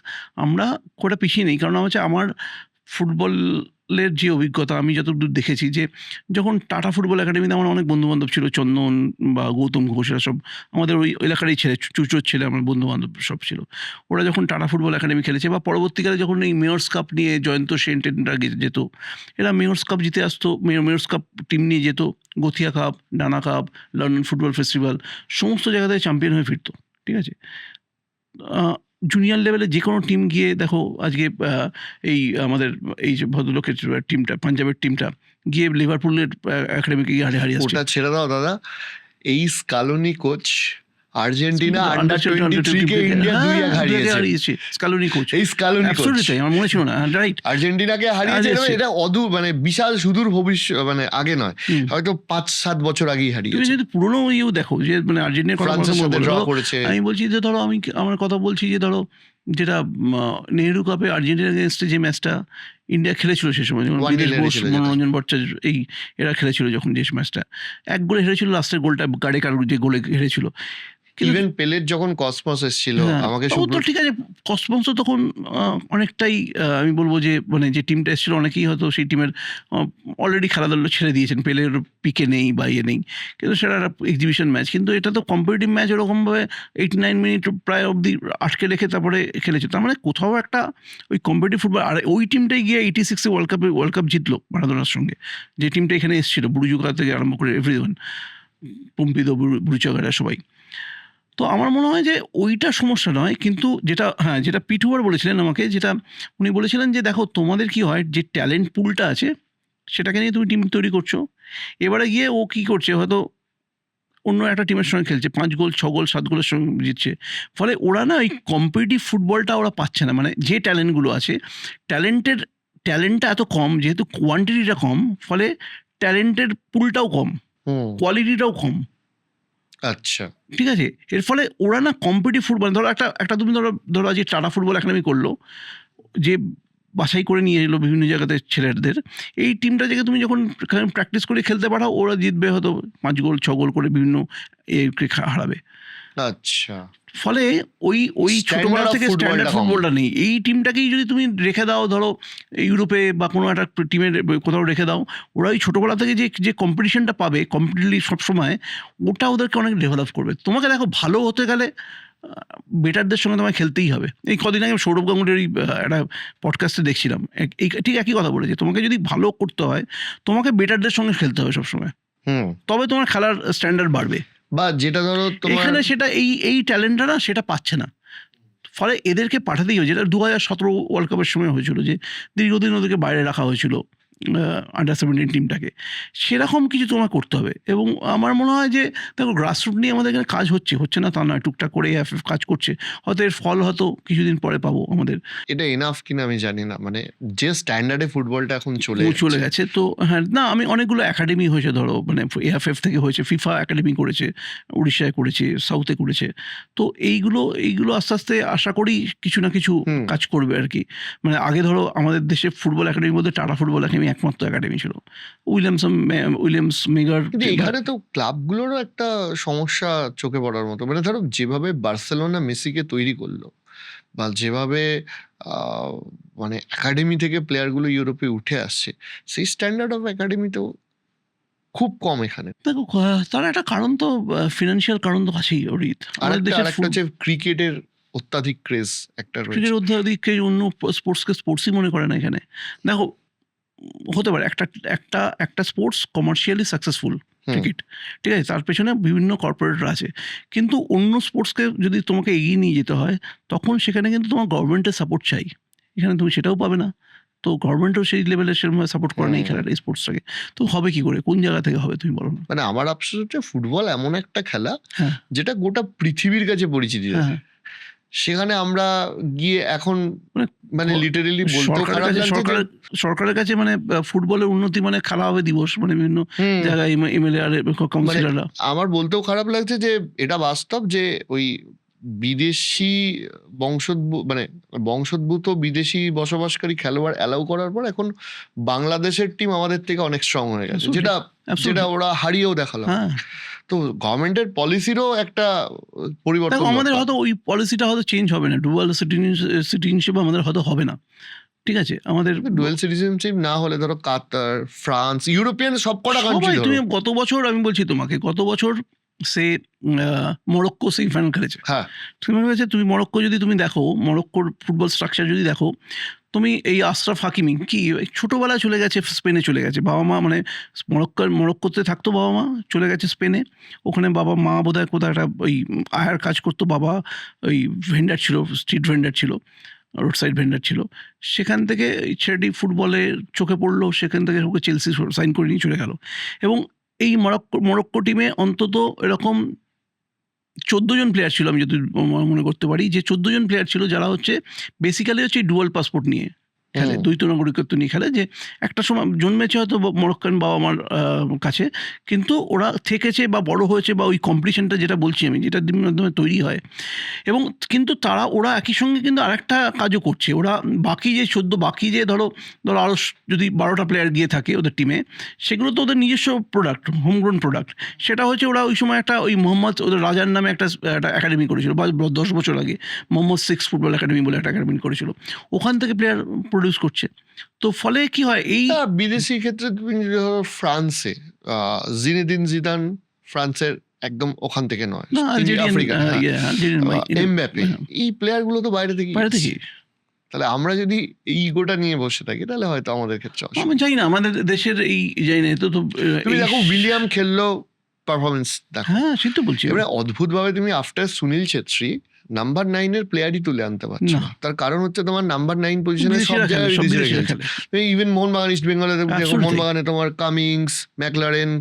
আমরা খুব একটা পিছিয়ে নেই। কারণ হচ্ছে আমার ফুটবলের যে অভিজ্ঞতা, আমি যতদূর দেখেছি যে যখন টাটা ফুটবল একাডেমিতে আমার অনেক বন্ধুবান্ধব ছিল, চন্দন বা গৌতম ঘোষ, এরা সব আমাদের ওই এলাকারই ছেলে, চুচোর ছেলে, আমার বন্ধুবান্ধব সব ছিল। ওরা যখন টাটা ফুটবল একাডেমি খেলেছে, বা পরবর্তীকালে যখন এই মেয়র্স কাপ নিয়ে জয়ন্ত সেন টেনরা যেত, এরা মেয়র্স কাপ জিতে আসতো, মেয়র্স কাপ টিম নিয়ে যেত, গথিয়া কাপ, ডানা কাপ, লন্ডন ফুটবল ফেস্টিভ্যাল, সমস্ত জায়গা থেকে চ্যাম্পিয়ন হয়ে ফিরতো, ঠিক আছে। জুনিয়র লেভেলে যে কোনো টিম গিয়ে দেখো, আজকে এই আমাদের এই যে ভদ্রলোকের টিমটা, পাঞ্জাবের টিমটা গিয়ে লিভারপুলের একাডেমিকে গিয়ে হারিয়ে আসছে। ওটা ছেড়ে দাও দাদা, এই স্কালোনি কোচ আর্জেন্টিনা আন্ডার 23 কে ইন্ডিয়া 2-1 হারিয়েছে। স্কালোনি কোচ, এই স্কালোনি কোচ অ্যাবসলিউটলি তাই, আমার মনে ছিল না, রাইট। আর্জেন্টিনাকে হারিয়েছে। হারিয়েছে। এটা মানে বিশাল সুদূর ভবিষ্যৎ, মানে আগে নয়, হয়তো 5-7 বছর আগেই তুমি হারিয়েছে। যদি পুরোনো ইয়েও দেখো, যে মানে আর্জেন্টিনার কথা ফ্রান্সের সাথে বলো, ড্র ধরো, করেছে। আমি বলছি যে ধরো, আমার কথা বলছি যে ধরো, যেটা নেহেরু কাপে আর্জেন্টিনা এগেনস্টে যে ম্যাচটা ইন্ডিয়া খেলেছিল সে সময়, যেমন 1-0 বিদেশ বোস, হেরেছিল যেটা। মনোরঞ্জন ভট্টাচার্য, এই এরা খেলেছিল যখন, যে ম্যাচটা 1 গোলে হেরেছিল, লাস্টের গোলটা গাড়ে যে গোলে হেরেছিল। কিন্তু ইভেন পেলের যখন কসমস এসেছিল, হ্যাঁ, আমাকে তখন তো ঠিক আছে, কসমস তখন অনেকটাই আমি বলবো যে মানে যে টিমটা এসেছিল, অনেকেই হয়তো সেই টিমের অলরেডি খেলাধুলো ছেড়ে দিয়েছেন, পেলের পিকে নেই বা ইয়ে নেই, কিন্তু সেটা একটা এক্সিবিশন ম্যাচ। কিন্তু এটা তো কম্পিটিটিভ ম্যাচ, ওরকমভাবে 89 মিনিট প্রায় অবধি আটকে রেখে তারপরে খেলেছে। তার মানে কোথাও একটা ওই কম্পিটিটিভ ফুটবল, আর ওই টিমটাই গিয়ে 86-এ ওয়ার্ল্ড কাপ জিতলো মারাদোনার সঙ্গে, যে টিমটা এখানে এসেছিল, বুরুজুকা থেকে আরম্ভ করে এভরিওয়ান, পম্পিদো, বুরুচাগারা, সবাই। তো আমার মনে হয় যে ওইটা সমস্যা নয়, কিন্তু যেটা, হ্যাঁ, যেটা পিটুয়ার বলেছিলেন আমাকে, যেটা উনি বলেছিলেন যে দেখো তোমাদের কি হয়, যে ট্যালেন্ট পুলটা আছে সেটাকে নিয়ে তুমি টিম তৈরি করছো, এবারে গিয়ে ও কি করছে, হয়তো অন্য একটা টিমের সঙ্গে খেলছে, 5 গোল 6 গোল 7 গোলের সঙ্গে জিতছে, ফলে ওরা না এই কম্পিটিটিভ ফুটবলটা ওরা পাচ্ছে না। মানে যে ট্যালেন্টগুলো আছে, ট্যালেন্টটা এত কম, যেহেতু কোয়ান্টিটিটা কম, ফলে ট্যালেন্টের পুলটাও কম, কোয়ালিটিটাও কম, আচ্ছা, ঠিক আছে। এর ফলে ওরা না কম্পিটিটিভ ফুটবল, ধরো একটা তুমি ধরো আজকে টাটা ফুটবল একাডেমি করলো, যে বাছাই করে নিয়ে এলো বিভিন্ন জায়গাতে ছেলেদের, এই টিমটা থেকে তুমি যখন প্র্যাকটিস করে খেলতে পাঠাও, ওরা জিতবে হয়তো 5 গোল 6 গোল করে, বিভিন্ন হারাবে। আচ্ছা, ফলে ওই ছোটবেলা Standard of থেকে football স্ট্যান্ডার্ড টা কম। ফুটবলটা নেই। এই টিমটাকেই যদি তুমি রেখে দাও, ধরো ইউরোপে বা কোনো একটা টিমের কোথাও রেখে দাও, ওরা ওই ছোটোবেলা থেকে যে কম্পিটিশনটা পাবে কম্পিটিটলি সবসময়, ওটা ওদেরকে অনেক ডেভেলপ করবে। তোমাকে দেখো ভালো হতে গেলে বেটারদের সঙ্গে তোমায় খেলতেই হবে। এই কদিন আগে সৌরভ গাঙ্গুলির একটা পডকাস্টে দেখছিলাম, ঠিক একই কথা বলেছে, তোমাকে যদি ভালো করতে হয়, তোমাকে বেটারদের সঙ্গে খেলতে হবে সবসময়, তবে তোমার খেলার স্ট্যান্ডার্ড বাড়বে। বা যেটা ধরো তোমার এখানে সেটা এই ট্যালেন্টটা না, সেটা পাচ্ছে না, ফলে এদেরকে পাঠাতেই হবে। যেটা 2017 ওয়ার্ল্ড কাপের সময় হয়েছিল, যে দীর্ঘদিন ওদেরকে বাইরে রাখা হয়েছিল আন্ডার 17 টিমটাকে, সেরকম কিছু তোমার করতে হবে। এবং আমার মনে হয় যে দেখো গ্রাসরুট নিয়ে আমাদের এখানে কাজ হচ্ছে না তা নয়, টুকটাক করে এএফএফ কাজ করছে, হয়তো এর ফল হয়তো কিছুদিন পরে পাবো আমাদের। এটা এনাফ কিনা আমি জানি না, মানে যে স্ট্যান্ডার্ডে ফুটবলটা এখন চলে চলে যাচ্ছে। গেছে তো হ্যাঁ, না আমি অনেকগুলো একাডেমি হয়েছে ধরো, মানে এএফএফ থেকে হয়েছে, ফিফা একাডেমি করেছে, উড়িষ্যায় করেছে, সাউথে করেছে। তো এইগুলো আস্তে আস্তে আশা করি কিছু না কিছু হুম। কাজ করবে আর কি। মানে আগে ধরো আমাদের দেশে ফুটবল একাডেমির মধ্যে টাটা ফুটবল একাডেমি একমাত্র একাডেমি ছিল, উইলিয়ামস মেগার। কিন্তু এখানে তো ক্লাবগুলোরও একটা সমস্যা চোখে পড়ার মতো, মানে ধরো যেভাবে বার্সেলোনা মেসিকে তৈরি করলো, বা যেভাবে আহ, মানে একাডেমি থেকে প্লেয়ারগুলো ইউরোপে উঠে আসছে, সেই স্ট্যান্ডার্ড অফ একাডেমি তো খুব কম এখানে। দেখো তার একটা কারণ তো ফিনান্সিয়াল কারণ তো আছেই অরিত। আর আমাদের একটা দেশের হচ্ছে ক্রিকেটের অত্যাধিক ক্রেজ একটা রয়েছে। ক্রিকেট অধ্যায়কে অন্য স্পোর্টসকে স্পোর্টসই মনে করে না এখানে। দেখো হতে পারে একটা স্পোর্টস কমার্শিয়ালি সাকসেসফুল, হুম। ক্রিকেট, ঠিক আছে, তার পেছনে বিভিন্ন কর্পোরেটর আছে, কিন্তু অন্য স্পোর্টসকে যদি তোমাকে এগিয়ে নিয়ে যেতে হয় তখন সেখানে কিন্তু তোমার গভর্নমেন্টের সাপোর্ট চাই। এখানে তুমি সেটাও পাবে না, তো গভর্নমেন্টও সেই লেভেলে সেরকম সাপোর্ট করে না এই খেলাটা, এই স্পোর্টসটাকে। তো হবে কি করে, কোন জায়গা থেকে হবে তুমি বলো না? মানে আমার আফসোস হচ্ছে ফুটবল এমন একটা খেলা হ্যাঁ যেটা গোটা পৃথিবীর কাছে পরিচিতি হ্যাঁ দেয়। সেখানে আমরা গিয়ে এখন মানে মানে লিটারেলি বলতেও সরকারের খারাপ কাছে লাগছে যে সরকারের কাছে মানে ফুটবলের উন্নতি মানে খেলা হবে দিবস, মানে বিভিন্ন হুম, জায়গায় এমএলএ আর মানে কাউন্সিলররা। আমার বলতেও খারাপ লাগছে যে এটা বাস্তব যে ওই বিদেশি মানে বংশোদ্ভূত বিদেশি বসবাসকারী খেলোয়াড় অ্যালাউ করার পর এখন বাংলাদেশের টিম আমাদের থেকে অনেক স্ট্রং হয়ে গেছে, Absolutely, যেটা absolutely. ওরা হারিয়েও দেখালো। হ্যাঁ, তো গভর্নমেন্টের পলিসিরও একটা দেখো পরিবর্তন আমাদের দরকার। হয়তো ওই পলিসিটা হয়তো চেঞ্জ হবে না, ডুয়াল সিটিজেনশিপ আমাদের হয়তো হবে না, ঠিক আছে, আমাদের ডুয়েল সিটিজেনশিপ না হলে ধরো কাতার, ফ্রান্স, ইউরোপিয়ান সব কটা কান্ট্রি সবাই, ধরো। তুমি গত বছর আমি বলছি তোমাকে, গত বছর সে মরক্কো সেমিফাইনাল খেলেছে। হ্যাঁ, তুমি বলেছে তুমি মরক্কো যদি তুমি দেখো, মরক্কোর ফুটবল স্ট্রাকচার যদি দেখো, তুমি এই আশরাফ হাকিমি কি ছোটোবেলায় চলে গেছে স্পেনে, চলে গেছে বাবা মা, মানে মরক্কোতে থাকতো বাবা মা, চলে গেছে স্পেনে, ওখানে বাবা মা বোধহয় কোথাও একটা ওই আয়ার কাজ করতো, বাবা ওই ভেন্ডার ছিল, স্ট্রিট ভেন্ডার ছিল, রোড সাইড ভেন্ডার ছিল, সেখান থেকে ছেলেটি ফুটবলে চোখে পড়লো, সেখান থেকে ওকে চেলসি সাইন করে নিয়ে চলে গেল। এবং এই মরক্কো টিমে অন্তত এরকম 14 জন প্লেয়ার ছিল, আমি যদি মনে করতে পারি যে 14 জন প্লেয়ার ছিল যারা হচ্ছে বেসিক্যালি হচ্ছে ডুয়াল পাসপোর্ট নিয়ে খেলে, দ্বৈত নাগরিকত্ব নিয়ে খেলে, যে একটা সময় জন্মেছে হয়তো মরক্কান বাবা মার কাছে, কিন্তু ওরা থেকেছে বা বড় হয়েছে বা ওই কম্পিটিশনটা যেটা বলছি আমি, যেটা মাধ্যমে তৈরি হয়। এবং কিন্তু ওরা একই সঙ্গে কিন্তু আরেকটা কাজও করছে, ওরা বাকি যে ধরো আরও যদি 12টা প্লেয়ার গিয়ে থাকে ওদের টিমে, সেগুলো তো ওদের নিজস্ব প্রোডাক্ট, হোমগ্রোন প্রোডাক্ট। সেটা হচ্ছে ওরা ওই সময় একটা ওই ওদের রাজার নামে একটা একাডেমি করেছিল, বা 10 বছর আগে মোহাম্মদ 6 ফুটবল একাডেমি বলে একটা একাডেমি করেছিল, ওখান থেকে প্লেয়ার প্রডিউস করছে। তো ফলে কি হয় এই বিদেশি ক্ষেত্রে তুমি যদি ধরো ফ্রান্সে জিনেদিন জিদান ফ্রান্সের একদম ওখান থেকে নয়, না তিনি আলজেরিয়ান, আফ্রিকান। হ্যাঁ, আলজেরিয়ান এমবাপ্পে, এই প্লেয়ার গুলো তো বাইরে থেকে বাইরে এসছে। থেকে। তাহলে আমরা যদি এই ইগোটা নিয়ে বসে থাকি তাহলে হয়তো আমাদের ক্ষেত্রে আমি অসুবিধা। জানি না আমাদের দেশের এই জানি না তো তুমি এই দেখো উইলিয়াম খেললো, পারফরমেন্স দেখো। হ্যাঁ সে তো বলছি এবারে অদ্ভুত ভাবে তুমি আফটার সুনীল ছেত্রী নাম্বার 9 এর প্লেয়ারই তুলে আনতে পারছো না। না। তার কারণ হচ্ছে তোমার নাম্বার 9 পজিশনে সব বিদেশিরা খেলে, জায়গায় সব বিদেশিরা বিদেশিরা খেলছে। খেলে। ইভেন মোহনবাগান, ইস্ট বেঙ্গলে দেখো, Absolutely. মোহনবাগানে তোমার কামিংস, ম্যাকলারেন,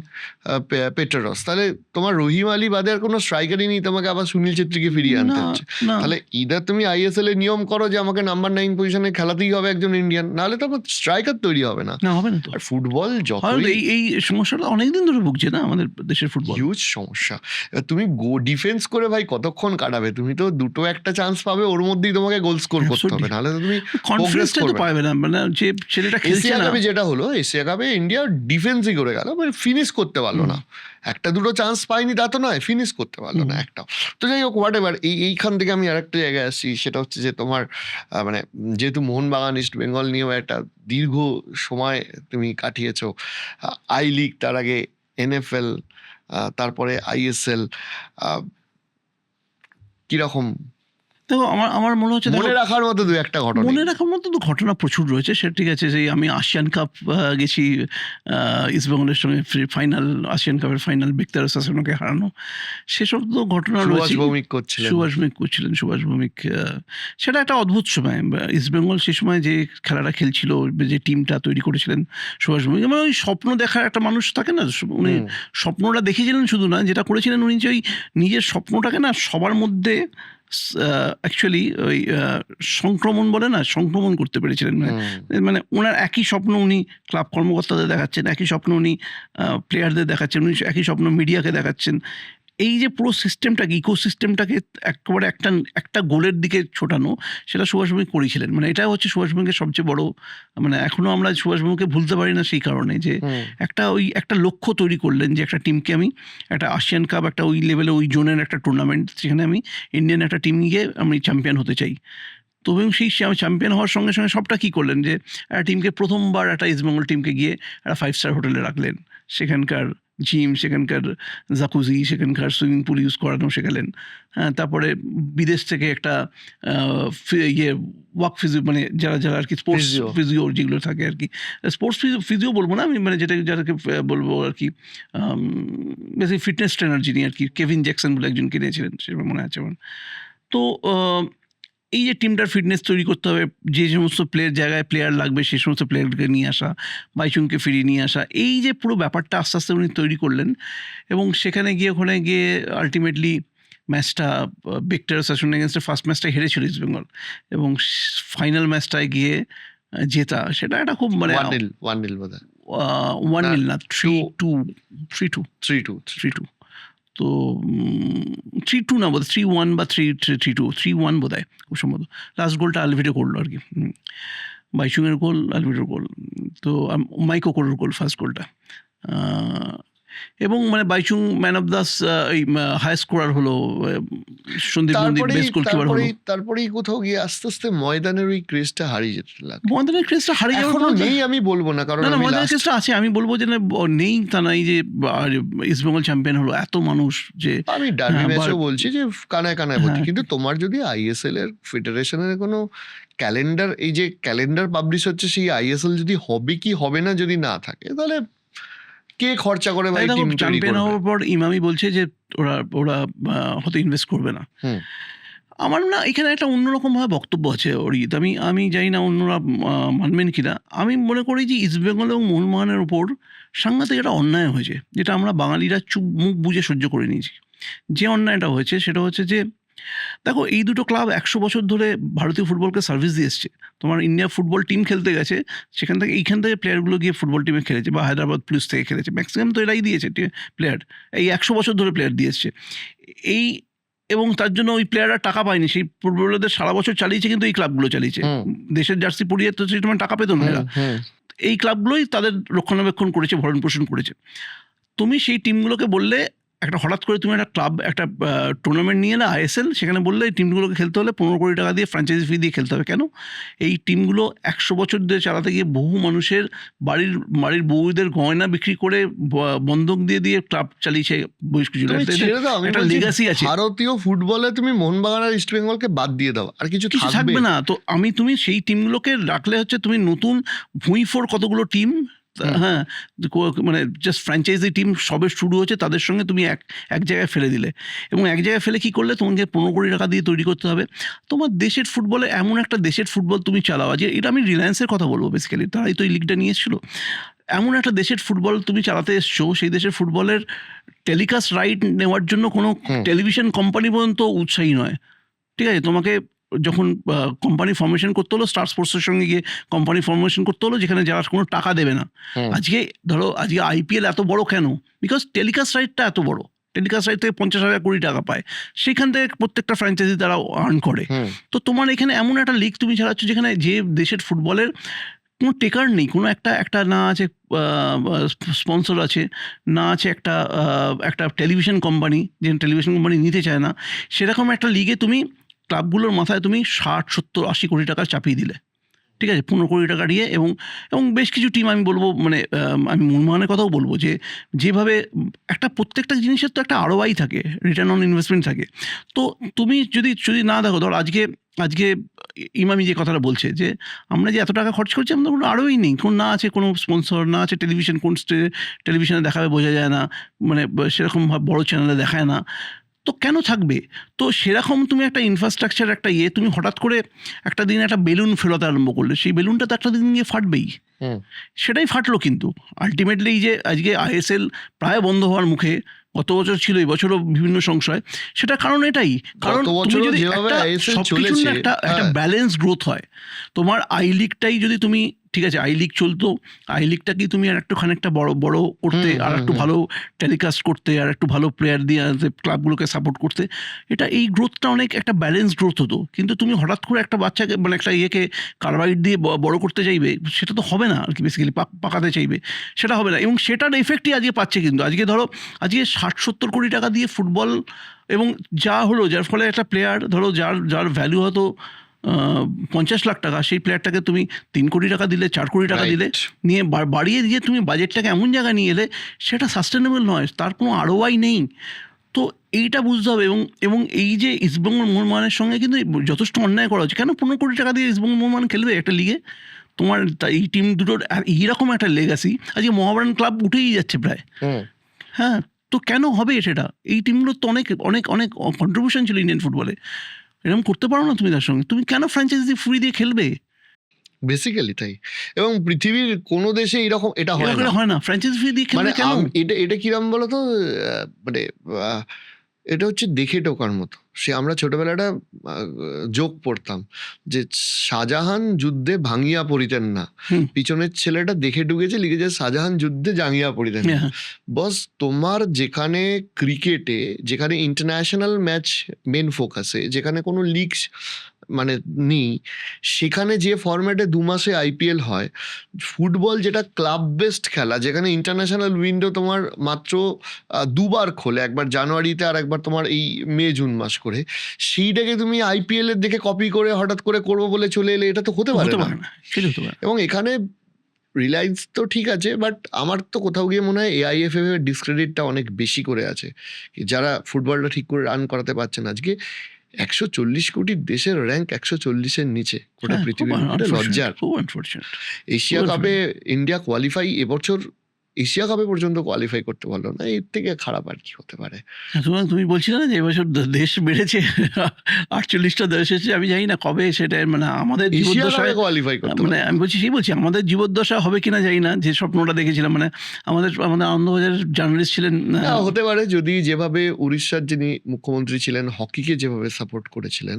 পেট্রারস, তাহলে তোমার রহিম আলী বাদে আর কোনো স্ট্রাইকারই নেই, তোমাকে আবার সুনীল ছেত্রীকে ফিরিয়ে আনতে না হচ্ছে। না তাহলে ইদার তুমি আইএসএল এ নিয়ম করো যে আমাকে নাম্বার 9 পজিশনে খেলাতেই হবে একজন ইন্ডিয়ান, নাহলে তো আমার স্ট্রাইকার তৈরি হবে না। না হবে না তো। আর ফুটবল হয়তো যতই এই সমস্যাটা অনেকদিন ধরে ভুগছে না আমাদের দেশের ফুটবল। হিউজ সমস্যা। এবার তুমি ডিফেন্স করে ভাই কতক্ষণ কাটাবে? তুমি তো দুটো একটা চান্স পাবে, ওর মধ্যেই তোমাকে গোল স্কোর করতে হবে, Absolutely. নাহলে তো তুমি কনফিডেন্সটা তো করবে না। পাবে না, মানে যে ছেলেটা খেলছে এশিয়া না। কাপে যেটা হলো, এশিয়া কাপে ইন্ডিয়া ডিফেন্সই করে গেল, মানে ফিনিশ করতে পারলো না। একটা দুটো চান্স পাইনি তা তো নয়, ফিনিশ করতে পারলো না একটাও। তো যাই হোক, হোয়াট এভার, এইখান থেকে আমি আরেকটা জায়গায় আসছি, সেটা হচ্ছে যে তোমার মানে যেহেতু মোহনবাগান, ইস্ট বেঙ্গল নিয়েও একটা দীর্ঘ সময় তুমি কাটিয়েছো, আই লিগ, তার আগে NFL, তারপরে ISL, কিরকম দেখো আমার আমার মনে হচ্ছে মনে রাখার মতো দু একটা ঘটনা মনে রাখার মতো তো ঘটনা প্রচুর রয়েছে, সেটা ঠিক আছে। যে আমি আসিয়ান কাপ গেছি ইস্টবেঙ্গলের সঙ্গে ফাইনাল, আসিয়ান কাপের ফাইনাল বিক্তার হাসানকে হারানো, সেসব তো ঘটনা সুভাষ রয়েছে। ভৌমিক করছিলেন। সুভাষ ভৌমিক করছিলেন, সুভাষ ভৌমিক সেটা একটা অদ্ভুত সময়। ইস্টবেঙ্গল সেই সময় যে খেলাটা খেলছিল, যে টিমটা তৈরি করেছিলেন সুভাষ ভৌমিক, মানে ওই স্বপ্ন দেখার একটা মানুষ থাকে না, উনি স্বপ্নটা দেখেছিলেন শুধু না, যেটা করেছিলেন উনি যে ওই নিজের স্বপ্নটাকে না সবার মধ্যে অ্যাকচুয়ালি ওই সংক্রমণ বলে না, সংক্রমণ করতে পেরেছিলেন। মানে ওনার একই স্বপ্ন উনি ক্লাব কর্মকর্তাদের দেখাচ্ছেন, একই স্বপ্ন উনি প্লেয়ারদের দেখাচ্ছেন, উনি একই স্বপ্ন মিডিয়াকে দেখাচ্ছেন। এই যে পুরো সিস্টেমটাকে, ইকোসিস্টেমটাকে একেবারে একটা গোলের দিকে ছোটানো, সেটা সুভাষ ভৌমিক করেছিলেন। মানে এটা হচ্ছে সুভাষ ভৌমিকের সবচেয়ে বড়, মানে এখনো আমরা সুভাষ ভৌমিককে ভুলতে পারি না সেই কারণে যে একটা লক্ষ্য তৈরি করলেন, যে একটা টিমকে আমি একটা আসিয়ান কাপ, একটা ওই লেভেলে ওই জোনের একটা টুর্নামেন্ট, সেখানে আমি ইন্ডিয়ান একটা টিম গিয়ে আমি চ্যাম্পিয়ন হতে চাই। তো এবং সেই চ্যাম্পিয়ন হওয়ার সঙ্গে সঙ্গে সবটা কী করলেন, যে একটা টিমকে প্রথমবার একটা ইস্টবেঙ্গল টিমকে গিয়ে একটা 5 স্টার হোটেলে রাখলেন, সেখানকার জিম, সেখানকার জাকুজি, সেখানকার সুইমিং পুল ইউজ করানো শেখালেন। হ্যাঁ, তারপরে বিদেশ থেকে একটা ওয়ার্ক ফিজিও, মানে যারা আর কি স্পোর্টস ফিজিও যেগুলো থাকে আর কি, স্পোর্টস ফিজিও বলবো না আমি, মানে যাদেরকে বলবো আর কি বেশি ফিটনেস ট্রেনার, যিনি আর কি কেভিন জ্যাকসন বলে একজন কিনেছিলেন, সেটা মনে আছে আমার। তো এই যে টিমটার ফিটনেস তৈরি করতে হবে, যে সমস্ত জায়গায় প্লেয়ার লাগবে সেই সমস্ত প্লেয়ারকে নিয়ে আসা, বাইচুংকে ফিরিয়ে নিয়ে আসা, এই যে পুরো ব্যাপারটা আস্তে আস্তে উনি তৈরি করলেন। এবং ওখানে গিয়ে আলটিমেটলি ম্যাচটা বিক্টার হাসান এগেনস্টে ফার্স্ট ম্যাচটা হেরেছিল ইস্টবেঙ্গল, এবং ফাইনাল ম্যাচটায় গিয়ে জেতা, সেটা একটা খুব মানে 1-0 বোধহয়, 1-0 না, 3-2 তো 3-2 না বোধহয়, 3-1 বা 3-1 বোধহয় খুব সম্ভবত। লাস্ট গোলটা আলভিডো করলো আর কি, বাইচুংয়ের গোল, আলভিডোর গোল, তো মাইকো কোরের গোল ফার্স্ট গোলটা। এবং মানে বাইচুং ম্যান অফ দ্য এই হাই স্কোরার হলো, সন্দীপ নন্দী বেস্ট গোলকিপার হলো। তারপরেই কোথাও গিয়ে আস্তে আস্তে ময়দানের ওই ক্রেজটা হারিয়ে যেতে লাগলো। ময়দানের ক্রেজটা হারিয়ে এখনো নেই আমি বলবো না, কারণ ময়দানের ক্রেজটা আছে, আমি বলবো যে নেই তা নাই, যে ইস্টবেঙ্গল চ্যাম্পিয়ন হলো এত মানুষ, যে আমি ডার্বি ম্যাচও বলছি যে কানায় কানায় ভর্তি। কিন্তু তোমার যদি আইএসএল এর ফেডারেশনের কোনো ক্যালেন্ডার, এই যে ক্যালেন্ডার পাবলিশ হচ্ছে, সেই আইএসএল যদি হবে কি হবে না যদি না থাকে, তাহলে কে খরচা করে ভাই টিম চ্যাম্পিয়ন হওয়ার পর ইমামি বলছে যে ওরা হয়তো ইনভেস্ট করবে না। আমার না এখানে একটা অন্যরকমভাবে বক্তব্য আছে অরিজিৎ, আমি জানি না অন্যরা মানবেন কিনা। আমি মনে করি যে ইস্টবেঙ্গল এবং মোহনবাগানের উপর সাংঘাতিক একটা অন্যায় হয়েছে, যেটা আমরা বাঙালিরা মুখ বুঝে সহ্য করে নিয়েছি। যে অন্যায়টা হয়েছে সেটা হচ্ছে যে, দেখো এই দুটো ক্লাব 100 বছর ধরে ভারতীয় ফুটবলকে সার্ভিস দিয়ে এসছে। তোমার ইন্ডিয়া ফুটবল টিম খেলতে গেছে, এইখান থেকে প্লেয়ারগুলো গিয়ে ফুটবল টিমে খেলেছে, বা হায়দ্রাবাদ পুলিশ থেকে খেলেছে, ম্যাক্সিমাম তো এরাই দিয়েছে প্লেয়ার, এই 100 বছর ধরে প্লেয়ার দিয়ে এসছে। এবং তার জন্য ওই প্লেয়াররা টাকা পায়নি, সেই ফুটবলারদের সারা বছর চালিয়েছে, কিন্তু এই ক্লাবগুলো চালিয়েছে। দেশের জার্সি পরিয়ে তো সেই সময় টাকা পেত না এরা, এই ক্লাবগুলোই তাদের রক্ষণাবেক্ষণ করেছে, ভরণ পোষণ করেছে। তুমি সেই টিমগুলোকে বললে, একটা হঠাৎ করে তুমি একটা ক্লাব, একটা টুর্নামেন্ট নিয়ে এলে আইএসএল, সেখানে বললে এই টিমগুলোকে খেলতে হলে 15 কোটি টাকা দিয়ে ফ্র্যাঞ্চাইজি ফি দিয়ে খেলতে হবে। কেন? এই টিমগুলো 100 বছর ধরে চালাতে গিয়ে বহু মানুষের বাড়ির বউদের গয়না বিক্রি করে, বন্ধক দিয়ে ক্লাব চালিয়েছে বেশ কিছু, একটা লেগাসি আছে। ভারতীয় ফুটবলে তুমি মোহনবাগান আর ইস্টবেঙ্গলকে বাদ দিয়ে দাও, আর কিছু থাকবে না। তো তুমি সেই টিমগুলোকে রাখলে হচ্ছে, তুমি নতুন ভুঁইফোর কতগুলো টিম, হ্যাঁ, মানে জাস্ট ফ্র্যাঞ্চাইজি টিম সবে শুরু হচ্ছে, তাদের সঙ্গে তুমি এক জায়গায় ফেলে দিলে। এবং এক জায়গায় ফেলে কি করলে, তোমাকে 15 কোটি টাকা দিয়ে তৈরি করতে হবে। তোমার দেশের ফুটবলে এমন একটা দেশের ফুটবল তুমি চালাও, যে এটা আমি রিলায়েন্সের কথা বলবো বেসিক্যালি, তারাই তো এই লিগটা নিয়ে এসেছিলো। এমন একটা দেশের ফুটবল তুমি চালাতে এসছো, সেই দেশের ফুটবলের টেলিকাস্ট রাইট নেওয়ার জন্য কোনো টেলিভিশন কোম্পানি পর্যন্ত উৎসাহী নয়। ঠিক আছে, তোমাকে যখন কোম্পানি ফর্মেশন করতে হলো, স্টার স্পোর্টসের সঙ্গে গিয়ে কোম্পানি ফর্মেশন করতে হলো, যেখানে যারা কোনো টাকা দেবে না। আজকে আইপিএল এত বড় কেন? বিকজ টেলিকাস্ট রাইটটা এত বড়, টেলিকাস্ট রাইট থেকে 50,000 কোটি টাকা পায়, সেখান থেকে প্রত্যেকটা ফ্র্যাঞ্চাইজি তারা আর্ন করে। তো তোমার এখানে এমন একটা লিগ তুমি চালাচ্ছ, যেখানে যে দেশের ফুটবলের কোনো টেকার নেই, কোনো একটা না আছে স্পন্সর আছে, না আছে একটা টেলিভিশন কোম্পানি, যে টেলিভিশন কোম্পানি নিতে চায় না, সেরকম একটা লিগে তুমি ক্লাবগুলোর মাথায় তুমি 60, 70, 80 কোটি টাকা চাপিয়ে দিলে। ঠিক ঠিক আছে, 15 কোটি টাকা দিয়ে, এবং বেশ কিছু টিম আমি বলবো, মানে আমি মোহনবাগানের কথাও বলবো, যে যেভাবে একটা প্রত্যেকটা জিনিসের তো একটা ROI থাকে, রিটার্ন অন ইনভেস্টমেন্ট থাকে। তো তুমি যদি না দেখো, ধর আজকে ইমামি যে কথাটা বলছে যে আমরা যে এত টাকা খরচ করছি, আমাদের কোনো ROI নেই, কোনো না আছে কোনো স্পন্সর, না আছে টেলিভিশন, কোন টেলিভিশনে দেখাবে বোঝা যায় না, মানে সেরকম বড় চ্যানেলে দেখায় না, তো কেন থাকবে? তো সেরকম তুমি একটা ইনফ্রাস্ট্রাকচার, একটা তুমি হঠাৎ করে একটা দিন একটা বেলুন ফেরোতে আরম্ভ করলে, সেই বেলুনটা তো একটা দিন গিয়ে ফাটবেই। সেটাই ফাটলো। কিন্তু আলটিমেটলি যে আজকে ISL প্রায় বন্ধ হওয়ার মুখে, গত বছর ছিল, এই বছরও বিভিন্ন সংশয়, সেটা কারণ এটাই, কারণ তুমি যদি সবকিছু একটা ব্যালেন্স গ্রোথ হয়, তোমার আই লিগটাই যদি তুমি, ঠিক আছে, আই লিগ চলতো, আই লিগটাকেই তুমি আর একটু খানিকটা বড় করতে, আর একটু ভালো টেলিকাস্ট করতে, আর একটু ভালো প্লেয়ার দিয়ে ক্লাবগুলোকে সাপোর্ট করতে, এটা এই গ্রোথটা অনেক একটা ব্যালেন্স গ্রোথ হতো। কিন্তু তুমি হঠাৎ করে একটা বাচ্চাকে, মানে একটা ইয়েকে কার্বাইড দিয়ে বড় করতে চাইবে, সেটা তো হবে না আর কি, বেসিক্যালি পাকাতে চাইবে, সেটা হবে না। এবং সেটার এফেক্টই আজকে পাচ্ছে। কিন্তু আজকে ধরো, আজকে 60-70 কোটি টাকা দিয়ে ফুটবল, এবং যা হলো, যার ফলে একটা প্লেয়ার, ধরো যার ভ্যালু হয়তো 50 লাখ টাকা, সেই প্লেয়ারটাকে তুমি 3 কোটি টাকা দিলে, 4 কোটি টাকা দিলে, নিয়ে বাড়িয়ে দিয়ে তুমি বাজেটটাকে এমন জায়গায় নিয়ে এলে, সেটা সাস্টেনেবল নয়, তার কোনো ROI নেই। তো এইটা বুঝতে হবে। এবং এই যে ইস্টবেঙ্গল মোহনবাগানের সঙ্গে কিন্তু যথেষ্ট অন্যায় করা হচ্ছে। কেন 15 কোটি টাকা দিয়ে ইস্টবেঙ্গল মোহনবাগান খেলবে একটা লিগে? তোমার এই টিম দুটোর এইরকম একটা লেগাসি, আজকে মোহামেডান ক্লাব উঠেই যাচ্ছে প্রায়। হ্যাঁ, তো কেন হবে সেটা? এই টিমগুলোর তো অনেক অনেক অনেক কন্ট্রিবিউশন ছিল ইন্ডিয়ান ফুটবলে। এরকম করতে পারো না তুমি তার সঙ্গে? তুমি কেন ফ্র্যাঞ্চাইজি ফ্রি দিয়ে খেলবে? বেসিক্যালি তাই। এবং পৃথিবীর কোনো দেশে এরকম এটা হয় না। ফ্র্যাঞ্চাইজি ফ্রি দিয়ে খেলবে কেন? এটা কিরম বলো তো, মানে এটা হচ্ছে দেখে টোকার মতো। সে আমরা ছোটবেলাটা জোক পড়তাম যে শাহজাহান যুদ্ধে ভাঙিয়া পড়িতেন না, পিছনের ছেলেটা দেখে ঢুকেছে, লিখেছে শাহজাহান যুদ্ধে জাঙ্গিয়া পড়িতেন না। বস, তোমার যেখানে ক্রিকেটে, যেখানে ইন্টারন্যাশনাল ম্যাচ মেন ফোকাসে, যেখানে কোনো লিগ মানে নেই, সেখানে যে ফরম্যাটে 2 মাসে IPL হয়, ফুটবল যেটা ক্লাব বেসড খেলা, যেখানে ইন্টারন্যাশনাল উইন্ডো তোমার মাত্র 2 বার খোলে, একবার জানুয়ারিতে আর একবার তোমার এই মে-জুন মাস করে, সেইটাকে তুমি IPL এর দেখে কপি করে হঠাৎ করে করবো বলে চলে এলে, এটা তো হতে পারে না। এবং এখানে রিলায়েন্স তো ঠিক আছে, বাট আমার তো কোথাও গিয়ে মনে হয় AIFF এর ডিসক্রেডিটটা অনেক বেশি করে আছে, যারা ফুটবলটা ঠিক করে রান করাতে পারছে না। আজকে 140 কোটির দেশের র্যাঙ্ক 140-এর নিচে, গোটা পৃথিবীর লজ্জার। এশিয়া কাপে ইন্ডিয়া কোয়ালিফাই, এবছর এশিয়া কাপে পর্যন্ত কোয়ালিফাই করতে পারলো না, এর থেকে খারাপ আর কি হতে পারে? তুমি বলছিলে না যে এবছর দেশ বেড়েছে, 48টা দেশ এসেছে। আমি জানি না কবে সেটা, মানে আমাদের জীবদ্দশায় কোয়ালিফাই করতে, মানে আমি বলছি আমাদের জীবদ্দশা হবে কিনা জানি না, যে স্বপ্নটা দেখেছিলাম, মানে আমাদের আনন্দবাজার জার্নালিস্ট ছিলেন। হতে পারে, যদি যেভাবে উড়িষ্যার যিনি মুখ্যমন্ত্রী ছিলেন হকিকে যেভাবে সাপোর্ট করেছিলেন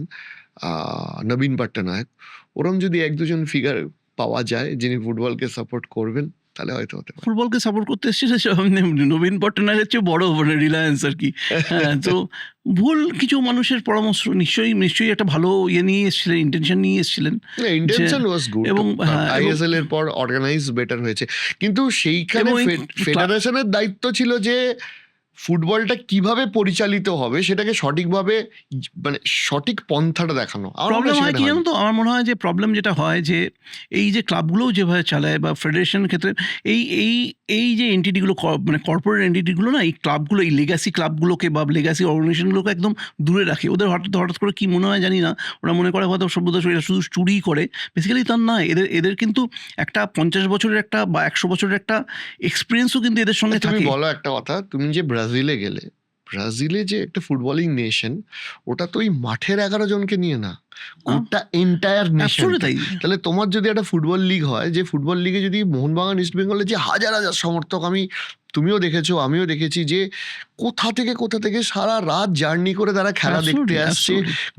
নবীন পট্টনায়ক, ওরম যদি 1-2 জন ফিগার পাওয়া যায় যিনি ফুটবলকে সাপোর্ট করবেন, তাহলে হয়তো হতে পারে। ফুটবলকে সাপোর্ট করতে এসেছে নবীন পট্টনায়কের চেয়ে বড়, মানে রিলায়েন্স আর কি। হ্যাঁ, তো ভুল কিছু মানুষের পরামর্শ, নিশ্চয়ই একটা ভালো নিয়ে এসেছিলেন, ইন্টেনশন নিয়ে এসেছিলেন। ইন্টেনশন ওয়াজ গুড, এবং ISL এর পর অর্গানাইজ বেটার হয়েছে, কিন্তু সেইখানে ফেডারেশনের দায়িত্ব ছিল যে ফুটবলটা কিভাবে পরিচালিত হবে সেটাকে সঠিকভাবে, মানে সঠিক পন্থাটা দেখানো। প্রবলেম হয় কি জানো তো, আমার মনে হয় যে প্রবলেম যেটা হয় যে এই যে ক্লাবগুলোও যেভাবে চালায়, বা ফেডারেশনের ক্ষেত্রে এই যে এন্টিটিগুলো, মানে কর্পোরেট এন্টিটিগুলো না, এই ক্লাবগুলো, এই লেগাসি ক্লাবগুলোকে বা লেগাসি অর্গানাইজেশনগুলোকে একদম দূরে রাখে। ওদের হঠাৎ করে কি মনে হয় জানি না, ওরা মনে করে হয়তো সভ্যতা এরা শুধু চুরি করে, বেসিক্যালি তার না। এদের কিন্তু একটা 50 বছরের একটা বা 100 বছরের একটা এক্সপিরিয়েন্সও কিন্তু এদের সঙ্গে থাকে। তুমি বলো একটা কথা, তুমি যে ব্রাজিলে গেলে, ব্রাজিলে যে একটা ফুটবলিং নেশন, ওটা তো ওই মাঠের 11 জনকে নিয়ে না, গোটা এন্টায়ার নেশন। তাহলে তোমার যদি একটা ফুটবল লিগ হয়, যে ফুটবল লিগে যদি মোহনবাগান ইস্ট বেঙ্গলের যে হাজার হাজার সমর্থক, তুমিও দেখেছো, আমিও দেখেছি, যে কোথা থেকে সারা রাত জার্নি করে তারা খেলা দেখতে আসছে,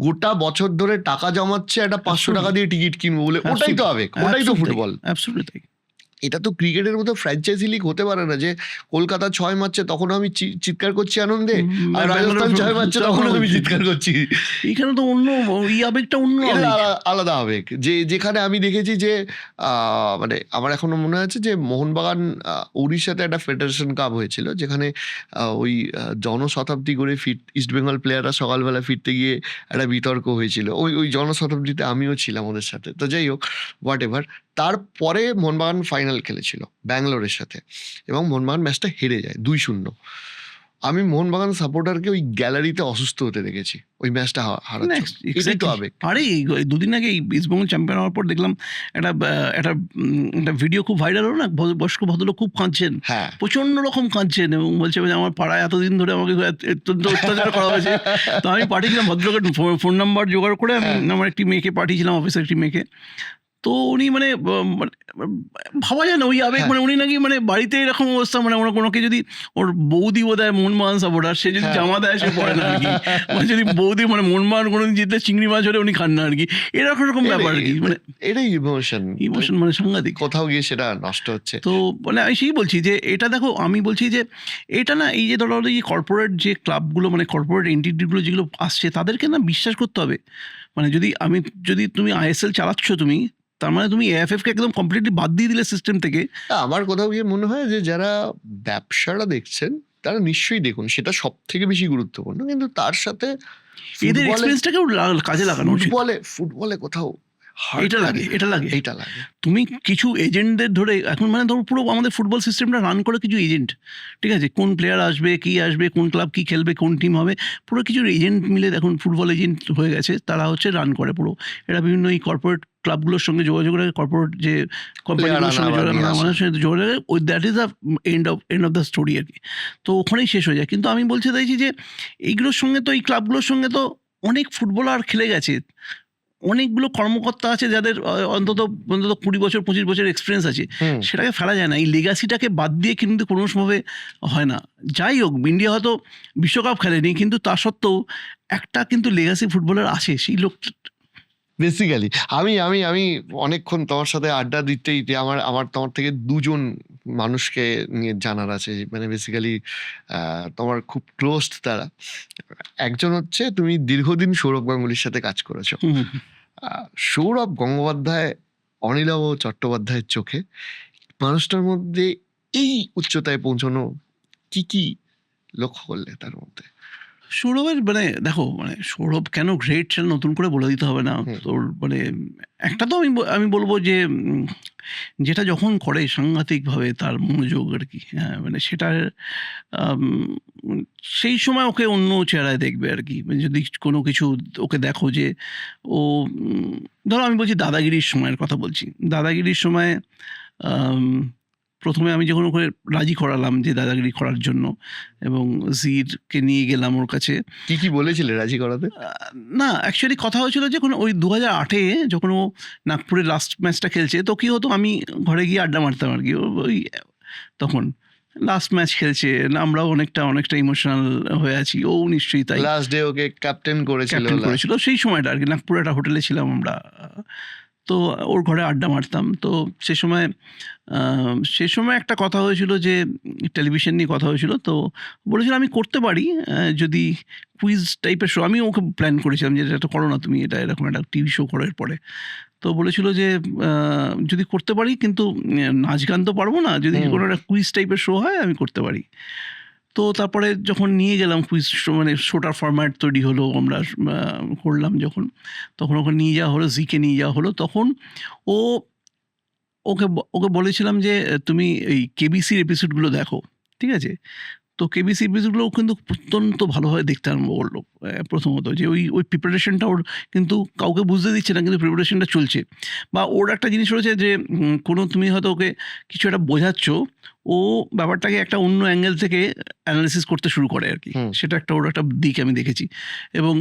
গোটা বছর ধরে টাকা জমাচ্ছে একটা 500 টাকা দিয়ে টিকিট কিনবো বলে। ওটাই তো হবে, ওটাই তো ফুটবল। এটা তো ক্রিকেটের মতো ফ্র্যাঞ্চাইজি লিগ হতে পারে না যে কলকাতা 6 মারছে তখন আমি চিৎকার করছি আনন্দে, আর রাজস্থান 6 মারছে তখন আমি চিৎকার করছি। এখানে তো অন্য এই আবেগটা অন্য এটা আবেগ। আলাদা আবেগ। যেখানে আমি দেখেছি যে মানে আমার এখনো মনে আছে যে মোহনবাগান উড়িষ্যাতে একটা ফেডারেশন কাপ হয়েছিল, যেখানে ওই জনশতাব্দী করে ইস্টবেঙ্গল প্লেয়াররা সকালবেলা ফিরতে গিয়ে একটা বিতর্ক হয়েছিল। ওই জনশতাব্দীতে আমিও ছিলাম ওদের সাথে। তো যাই হোক, হোয়াট এভার। তারপরে মোহনবাগান ফাইনাল খেলেছিল ব্যাঙ্গালোরের সাথে এবং মোহনবাগান ম্যাচটা হেরে যায় 2-0। আমি মোহনবাগান সাপোর্টারকে ওই গ্যালারিতে অসুস্থ হতে দেখেছি ওই ম্যাচটা হারার জন্য। এটাই তো আবেগ। আরে দুদিন আগে ইস্টবেঙ্গল চ্যাম্পিয়ন হওয়ার পর দেখলাম একটা একটা একটা ভিডিও খুব ভাইরাল হলো না, বয়স্ক ভদ্রলোক খুব কাঁদছেন, হ্যাঁ, প্রচন্ড রকম কাঁদছেন এবং বলছে যে আমার পাড়ায় এতদিন ধরে আমাকে অত্যন্ত অত্যাচার করা হয়েছে। তো আমি পাঠিয়েছিলাম ভদ্রলোকের ফোন নাম্বার জোগাড় করে, আমি আমার একটি মেয়েকে পাঠিয়েছিলাম, অফিসের একটি মেয়েকে। তো উনি মানে ভাবা যায় না ওই আবেগ, মানে উনি নাকি মানে বাড়িতে এরকম অবস্থা, মানে ওনাকে যদি ওর বৌদি বোধ হয় মোহনবাগান সাপোর্টার, সে যদি জামা দেয় সে পড়ে না আর কি, মানে যদি বৌদি মানে মোহনবাগান কোনোদিন জিতলে চিংড়ি মাছ হলে উনি খান না আর কি, এরকম ব্যাপার আর কি। মানে এটাই ইমোশন মানে সাংঘাতিক, কোথাও গিয়ে সেটা নষ্ট হচ্ছে। তো মানে আমি সেই বলছি যে এটা দেখো, আমি বলছি যে এটা না, এই যে ধরো এই কর্পোরেট যে ক্লাবগুলো, মানে কর্পোরেট এন্টিটিগুলো যেগুলো আসছে, তাদেরকে না বিশ্বাস করতে হবে। মানে যদি তুমি আইএসএল চালাচ্ছ তুমি, তার মানে তুমি এএফএফকে একদম কমপ্লিটলি বাদ দিয়ে দিলে সিস্টেম থেকে। আমার কোথাও গিয়ে মনে হয় যে যারা ব্যবসাটা দেখছেন তারা নিশ্চয়ই দেখুন, সেটা সব থেকে বেশি গুরুত্বপূর্ণ, কিন্তু তার সাথে এদের এক্সপেরিয়েন্সটাকেও কাজে লাগানো উচিত। ফুটবলে কোথাও এটা লাগে এইটা লাগে। তুমি কিছু এজেন্টদের ধরে এখন, মানে ধরো পুরো আমাদের ফুটবল সিস্টেমটা রান করে কিছু এজেন্ট, ঠিক আছে, কোন প্লেয়ার আসবে, কি আসবে, কোন ক্লাব কি খেলবে, কোন টিম হবে, পুরো কিছু এজেন্ট মিলে দেখুন ফুটবল এজেন্ট হয়ে গেছে, তারা হচ্ছে রান করে পুরো। এরা বিভিন্ন এই কর্পোরেট ক্লাবগুলোর সঙ্গে যোগাযোগ করে, কর্পোরেট যে কোম্পানিগুলোর সঙ্গে আমাদের সঙ্গে যোগাযোগ, ওই that is the end of the story আর কি। তো ওখানেই শেষ হয়ে যায়। কিন্তু আমি বলতে চাইছি যে এইগুলোর সঙ্গে তো, এই ক্লাবগুলোর সঙ্গে তো অনেক ফুটবলার খেলে গেছে, অনেকগুলো কর্মকর্তা আছে যাদের অন্তত 20 বছর 25 বছর এক্সপিরিয়েন্স আছে, সেটাকে ফেলা যায় না। এই লেগাসিটাকে বাদ দিয়ে কিন্তু কোনোভাবে হয় না। যাই হোক, ইন্ডিয়া হয়তো বিশ্বকাপ খেলেনি, কিন্তু তা সত্ত্বেও একটা কিন্তু লেগাসি ফুটবলার আছে, সেই লোকটা। বেসিক্যালি আমি আমি আমি অনেকক্ষণ তোমার সাথে আড্ডা দিতেই আমার তোমার থেকে দুজন মানুষকে নিয়ে জানার আছে, মানে বেসিক্যালি তোমার খুব ক্লোজ তারা। একজন হচ্ছে, তুমি দীর্ঘদিন সৌরভ গাঙ্গুলির সাথে কাজ করেছো। সৌরভ গঙ্গোপাধ্যায় অনিলাভ চট্টোপাধ্যায়ের চোখে মানুষটার মধ্যে এই উচ্চতায় পৌঁছানো কি লক্ষ্য করলে তার মধ্যে? সৌরভের মানে দেখো, মানে সৌরভ কেন গ্রেট সেটা নতুন করে বলে দিতে হবে না তোর। মানে একটা তো আমি বলবো যে যেটা যখন করে সাংঘাতিকভাবে তার মনোযোগ আর কি, হ্যাঁ, মানে সেটার সেই সময় ওকে অন্য চেহারায় দেখবে আর কি। যদি কোনো কিছু ওকে দেখো যে ও ধরো, আমি বলছি দাদাগিরির সময়ের কথা বলছি। দাদাগিরির সময় প্রথমে আমি যখন ওকে রাজি করালাম যে দাদাগিরি করার জন্য, এবং জিরকে নিয়ে গেলাম ওর কাছে। কি বলেছিলে রাজি করাতে? না, অ্যাকচুয়ালি কথা হয়েছিল যখন ওই 2008-এ যখন ও নাগপুরের লাস্ট ম্যাচটা খেলছে, তো কী হতো, আমি ঘরে গিয়ে আড্ডা মারতাম আর কি। ওই তখন লাস্ট ম্যাচ খেলছে, আমরাও অনেকটা ইমোশনাল হয়ে আছি, ও নিশ্চয়ই তাই। লাস্ট ডে ওকে ক্যাপ্টেন করেছিল সেই সময়টা আর কি। নাগপুরে একটা হোটেলে ছিলাম আমরা, তো ওর ঘরে আড্ডা মারতাম। তো সে সময় একটা কথা হয়েছিল যে টেলিভিশন নিয়ে কথা হয়েছিল। তো বলেছিল আমি করতে পারি যদি কুইজ টাইপের শো। আমি ওকে প্ল্যান করেছিলাম যে এটা করো না তুমি, এটা এরকম একটা টিভি শো করার পরে। তো বলেছিল যে যদি করতে পারি, কিন্তু নাচ গান তো পারবো না, যদি কোনো একটা কুইজ টাইপের শো হয় আমি করতে পারি। তো তারপরে যখন নিয়ে গেলাম কুইজ শো, মানে শোটার ফরম্যাট তৈরি হলো, আমরা করলাম যখন, তখন ওকে নিয়ে যাওয়া হলো, জিকে নিয়ে যাওয়া হলো। তখন ওকে বলেছিলাম যে তুমি এই কেবিসির এপিসোডগুলো দেখো, ঠিক আছে। তো কেবিসি এপিসোডগুলো কিন্তু অত্যন্ত ভালোভাবে দেখতে আরম্ভ করলো। প্রথমত যে ওই প্রিপারেশনটা ওর কিন্তু কাউকে বুঝতে দিচ্ছে না, কিন্তু প্রিপারেশনটা চলছে। বা ওর একটা জিনিস রয়েছে যে কোনো তুমি হয়তো ওকে কিছু একটা বোঝাচ্ছ, ও ব্যাপারটাকে একটা অন্য অ্যাঙ্গেল থেকে অ্যানালিসিস করতে শুরু করে আর কি। সেটা ওর একটা দিক আমি দেখেছি। এবং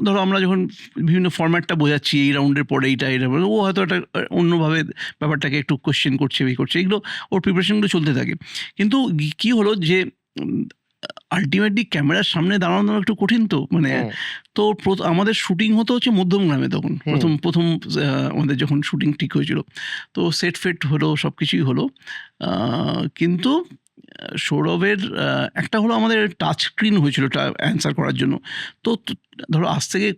ধরো আমরা যখন বিভিন্ন ফরম্যাটটা বোঝাচ্ছি, এই রাউন্ডের পরে এইটা, ও হয়তো একটা অন্যভাবে ব্যাপারটাকে একটু কোশ্চেন করছে, এগুলো ওর প্রিপারেশনগুলো চলতে থাকে। কিন্তু কী হলো যে আল্টিমেটলি ক্যামেরার সামনে দাঁড়ানো একটু কঠিন তো মানে হুম, তো আমাদের শুটিং হতো হচ্ছে মধ্যমগ্রামে তখন প্রথম আমাদের যখন শুটিং ঠিক হয়েছিল তো সেট ফেট হলো সব কিছুই হলো কিন্তু সৌরভের একটা হলো আমাদের টাচ স্ক্রিন হয়েছিল অ্যান্সার করার জন্য তো ধরো আজ থেকে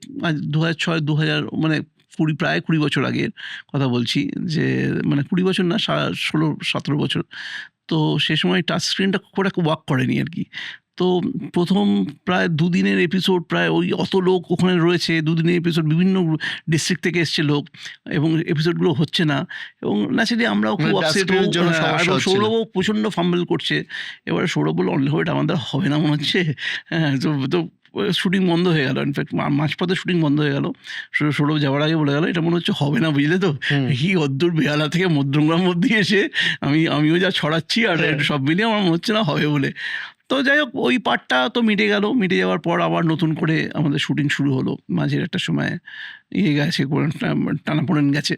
2006 2000 মানে প্রায় 20 বছর আগের কথা বলছি যে মানে 20 বছর না 16-17 বছর তো সে সময় টাচ স্ক্রিনটা খুব একটা ওয়ার্ক করেনি আর কি তো প্রথম প্রায় দুদিনের এপিসোড প্রায় ওই অত লোক ওখানে রয়েছে দুদিনের এপিসোড বিভিন্ন ডিস্ট্রিক্ট থেকে এসছে লোক এবং এপিসোডগুলো হচ্ছে না এবং ন্যাচারালি আমরাও খুব মানে touch আপসেট screen এর জন্য সমস্যা এবং হচ্ছিল। সৌরভও প্রচণ্ড ফাম্বল করছে এবারে সৌরভ বলল অনলি এটা আমাদের হবে না মনে হচ্ছে হ্যাঁ তো শুটিং বন্ধ হয়ে গেল ইনফ্যাক্ট মাঝপথে শুটিং বন্ধ হয়ে গেল সৌরভ যাওয়ার আগে বলে গেল এটা মনে হচ্ছে হবে না বুঝলে তো কি অদ্দূর বেহালা থেকে মধ্যমগ্রাম মধ্যে এসে আমিও যা ছড়াচ্ছি আর সব মিলিয়ে আমার মনে হচ্ছে না হবে বলে তো যাই হোক ওই পার্টটা তো মিটে যাওয়ার পর আবার নতুন করে আমাদের শুটিং শুরু হলো মাঝের একটা সময় গেছে টানাপোড়েন গেছে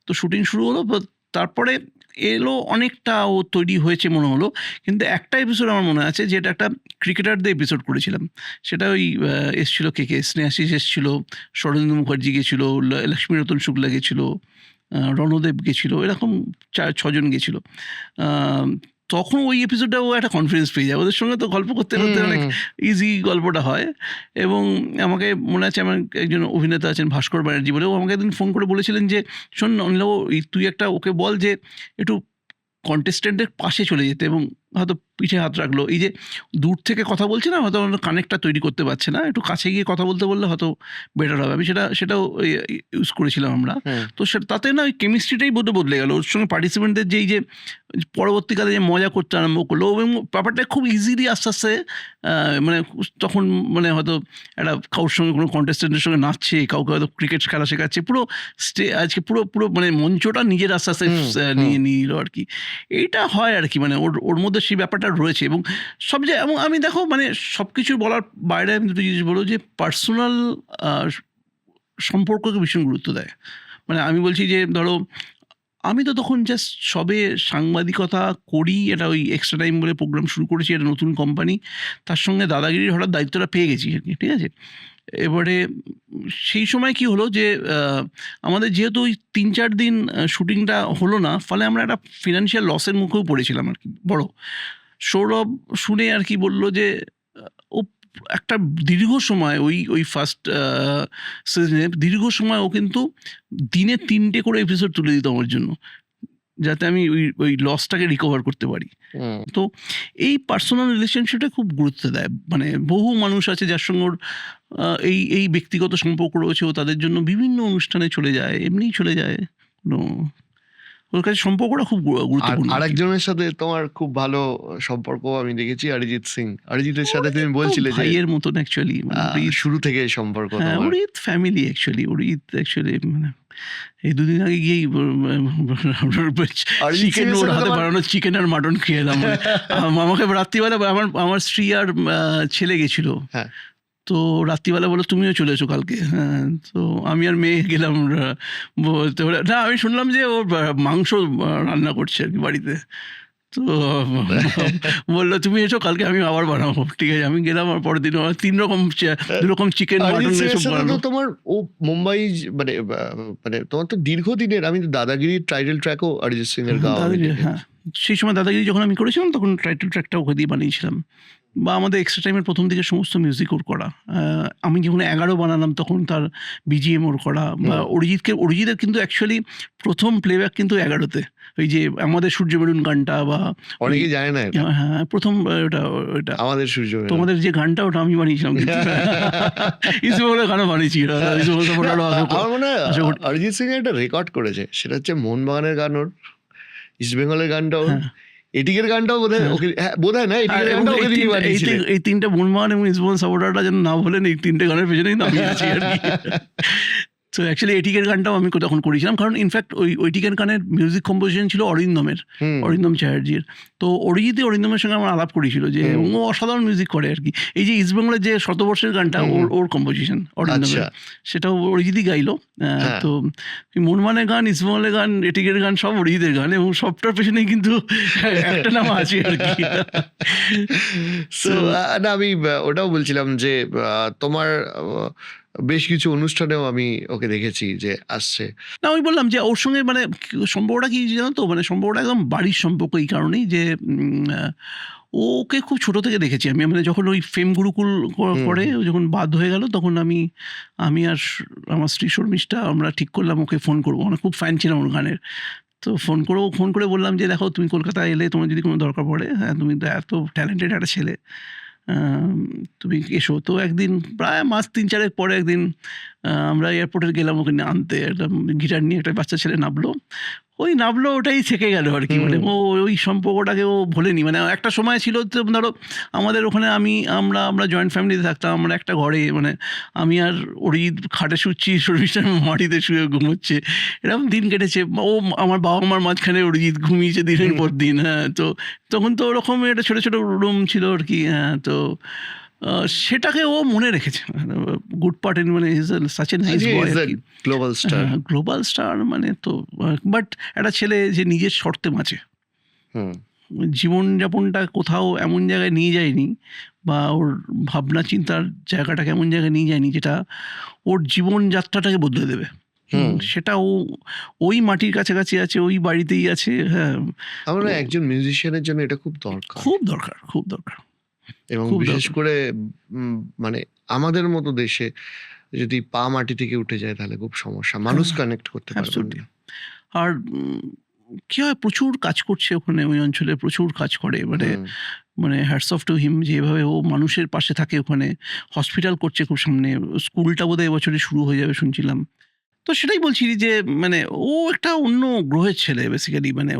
তো শুটিং শুরু হলো তারপরে এলো অনেকটা ও তৈরি হয়েছে মনে হলো কিন্তু একটা এপিসোড আমার মনে আছে যেটা একটা ক্রিকেটারদের এপিসোড করেছিলাম সেটা ওই এসছিল কে স্নেহাশিস এসছিল শরণেন্দু মুখার্জি গেছিলো লক্ষ্মীরতন শুক্লা গেছিলো রণদেব গেছিলো এরকম 4-6 জন গেছিলো তখন ওই এপিসোডটা ও একটা কনফিডেন্স পেয়ে যায় ওদের সঙ্গে তো গল্প করতে করতে অনেক ইজি গল্পটা হয় এবং আমাকে মনে আছে আমার একজন অভিনেতা আছেন ভাস্কর ব্যানার্জি বলে ও আমাকে একদিন ফোন করে বলেছিলেন যে শোন অনিলবাবু তুই একটা ওকে বল যে একটু কন্টেস্টেন্টের পাশে চলে যেতে এবং হয়তো পিঠে হাত রাখলো এই যে দূর থেকে কথা বলছে না হয়তো কানেক্টটা তৈরি করতে পারছে না একটু কাছে গিয়ে কথা বলতে বললে হয়তো বেটার হবে আমি সেটাও ইউজ করেছিলাম আমরা তো তাতে না ওই কেমিস্ট্রিটাই বদলে গেল ওর সঙ্গে পার্টিসিপেন্টদের যে পরবর্তীকালে যে মজা করতে আরম্ভ করলো এবং ব্যাপারটা খুব ইজিলি আস্তে আস্তে মানে তখন মানে হয়তো একটা কারোর সঙ্গে কোনো কন্টেস্টেন্টের সঙ্গে নাচছে কাউকে হয়তো ক্রিকেট খেলা শেখাচ্ছে পুরো আজকে পুরো মানে মঞ্চটা নিজের আস্তে আস্তে নিয়ে নিল আর কি এইটা হয় আর কি মানে ওর মধ্যে সেই ব্যাপারটা রয়েছে এবং এবং আমি দেখো মানে সব কিছু বলার বাইরে আমি দুটো জিনিস বলবো যে পার্সোনাল সম্পর্ককে ভীষণ গুরুত্ব দেয় মানে আমি বলছি যে ধরো আমি তো তখন জাস্ট সবে সাংবাদিকতা করি এটা ওই এক্সট্রা টাইম বলে প্রোগ্রাম শুরু করেছি একটা নতুন কোম্পানি তার সঙ্গে দাদাগিরির হঠাৎ দায়িত্বটা পেয়ে গেছি আর কি ঠিক আছে এবারে সেই সময় কি হলো যে আমাদের যেহেতু ওই 3-4 দিন শুটিংটা হলো না ফলে আমরা একটা ফিনান্সিয়াল লসের মুখেও পড়েছিলাম আর কি বড় সৌরভ শুনে আর কি বললো যে ও একটা দীর্ঘ সময় ওই ফার্স্ট সিজনে দীর্ঘ সময় ও কিন্তু দিনে 3টে করে এপিসোড তুলে দিত আমার জন্য যাতে আমি ওই লসটাকে রিকভার করতে পারি তো এই পার্সোনাল রিলেশনশিপটা খুব গুরুত্ব দেয় মানে বহু মানুষ আছে যার সঙ্গে ওর এই ব্যক্তিগত সম্পর্ক রয়েছে ও তাদের জন্য বিভিন্ন অনুষ্ঠানে চলে যায় এমনিই চলে যায় ওর কাছে সম্পর্কটা খুব গুরুত্বপূর্ণ আরেকজনের সাথে তোমার খুব ভালো সম্পর্ক আমি দেখেছি অরিজিৎ সিং অরিজিতের সাথে তুমি বলছিলে যে ভাইয়ের মতন অ্যাকচুয়ালি শুরু থেকে সম্পর্ক তোমার ওরিত ফ্যামিলি অ্যাকচুয়ালি মানে এই দুদিন আগে গিয়েই চিকেন ওর হাতে বানানো চিকেন আর মাটন খেয়ে এলাম আমাকে রাত্রিবেলা আমার স্ত্রী আর ছেলে গেছিল তো রাত্রিবেলা বলো তুমিও চলে এসো কালকে হ্যাঁ তো আমি আর মেয়ে গেলাম বলতে না আমি শুনলাম যে ও মাংস রান্না করছে আর কি বাড়িতে তো বললো তুমি এসো কালকে আমি আবার বানাবো ঠিক আছে আমি গেলাম আর পরের দিন 2 রকম চিকেন মাটন এসব বানানো তোমার ও মুম্বাই মানে তোমার তো দীর্ঘদিনের আমি দাদাগিরির টাইটেল ট্র্যাকও অরিজিৎ সিং এর গাওয়া হ্যাঁ সেই সময় দাদাগিরি যখন আমি করেছিলাম তখন টাইটেল ট্র্যাকটা ওকে দিয়ে বানিয়েছিলাম বা আমাদের এক্সট্রা টাইমের প্রথম দিকে সমস্ত মিউজিক ওর করা আমি যখন 11 বানালাম তখন তার বিজিএম ওর করা বা অরিজিতের কিন্তু অ্যাকচুয়ালি প্রথম প্লেব্যাক কিন্তু 11তে ওই যে আমাদের সূর্য মেরুন গানটা বা অনেকেই জানে না হ্যাঁ প্রথম ওটা আমাদের সূর্য তোমাদের যে গানটা ওটা আমি বানিয়েছিলাম ইসবেঙ্গলের গানও বানিয়েছি আমার মনে হয় অরিজিৎ সিং একটা রেকর্ড করেছে সেটা হচ্ছে মোহনবাগানের গান ওর ইস্টবেঙ্গলের গানটাও এটিকের গানটাও বোধহয় না এই 3টে মোহনবাগান এবং ইস্টবেঙ্গল সাপোর্টাররা যেন না বলেন এই 3টে গানের পেছনেই নামিয়ে আছি আর কি তো সো অ্যাকচুয়ালি এটিকের গানটাও আমি তখন করেছিলাম, কারণ ইনফ্যাক্ট ওই টিকের গানের মিউজিক কম্পোজিশন ছিল অরিন্দমের, অরিন্দম চ্যাটার্জির। তো অরিন্দমের সঙ্গে আমার আলাপ করেছিল যে, এবং ও অসাধারণ মিউজিক করে আর কি। এই যে ইস্টবেঙ্গলের যে শতবর্ষের গানটা ওর কম্পোজিশন অরিন্দমের, সেটাও অরিজিৎই গাইলো। তো মনমানের গান, ইস্টবেঙ্গলের গান, এটিকের গান সব অরিজিতের গান, এবং সবটার পেছনেই কিন্তু একটা নাম আছে আর কি। না, আমি ওটাও বলছিলাম যে তোমার বেশ কিছু অনুষ্ঠানেও আমি ওকে দেখেছি যে আসছে। না, আমি বললাম যে ওর সঙ্গে মানে সম্পর্কটা কি জানো তো, মানে সম্পর্কটা একদম বাড়ির সম্পর্ক, এই কারণেই যে ওকে খুব ছোট থেকে দেখেছি আমি। মানে যখন ওই ফেম গুরুকুল করে যখন বাদ হয়ে গেল, তখন আমি আর আমার স্ত্রী শর্মিষ্ঠা আমরা ঠিক করলাম ওকে ফোন করবো। মানে খুব ফ্যান ছিলাম ওর গানের। তো ফোন করে বললাম যে, দেখো তুমি কলকাতায় এলে, তোমার যদি কোনো দরকার পড়ে, হ্যাঁ তুমি তো এত ট্যালেন্টেড একটা ছেলে, তুমি এসো। তো একদিন প্রায় মাস 3-4 পরে একদিন আমরা এয়ারপোর্টে গেলাম ওকে আনতে। একটা গিটার নিয়ে একটা বাচ্চা ছেলে নামলো, ওটাই থেকে গেল আর কি। মানে ওই সম্পর্কটাকে ও ভোলেনি। মানে একটা সময় ছিল, ধরো আমাদের ওখানে আমরা জয়েন্ট ফ্যামিলিতে থাকতাম, আমরা একটা ঘরে, মানে আমি আর অরিজিৎ খাটে শুচ্ছি, শর্মিষ্ঠা মাটিতে শুয়ে ঘুমোচ্ছে, এরকম দিন কেটেছে। ও আমার বাবা মার মাঝখানে অরিজিৎ ঘুমিয়েছে দিনের পর দিন। হ্যাঁ, তো তখন তো ওরকম একটা ছোটো ছোটো রুম ছিল আর কি। হ্যাঁ, তো সেটাকে ও মনে রেখেছে। গুড পার্ট ইন, মানে সাচ এ নাইস বয় আর কি, গ্লোবাল স্টার। মানে তো বাট একটা ছেলে যে নিজের শর্তে বাঁচে, জীবনযাপনটা কোথাও এমন জায়গায় নিয়ে যায়নি, বা ওর ভাবনা চিন্তার জায়গাটাকে এমন জায়গায় নিয়ে যায়নি যেটা ওর জীবনযাত্রাটাকে বদলে দেবে। সেটা ওই মাটির কাছাকাছি আছে, ওই বাড়িতেই আছে। হ্যাঁ, আমার একজন মিউজিশিয়ানের জন্য এটা খুব দরকার, খুব দরকার। এবং বিশেষ করে মানে আমাদের মতো দেশে যদি পা মাটি থেকে উঠে যায় তাহলে খুব সমস্যা, মানুষ কানেক্ট করতে পারবে না। আর কি হয়, প্রচুর কাজ করছে ওখানে, ওই অঞ্চলে প্রচুর কাজ করে। মানে হ্যাটস অফ টু হিম, যেভাবে ও মানুষের পাশে থাকে ওখানে। হসপিটাল করছে খুব সামনে, স্কুলটা বোধহয় এবছরই শুরু হয়ে যাবে শুনছিলাম। তো সেটাই বলছি যে, মানে ও একটা অন্য গ্রহের ছেলে বেসিক্যালি। মানে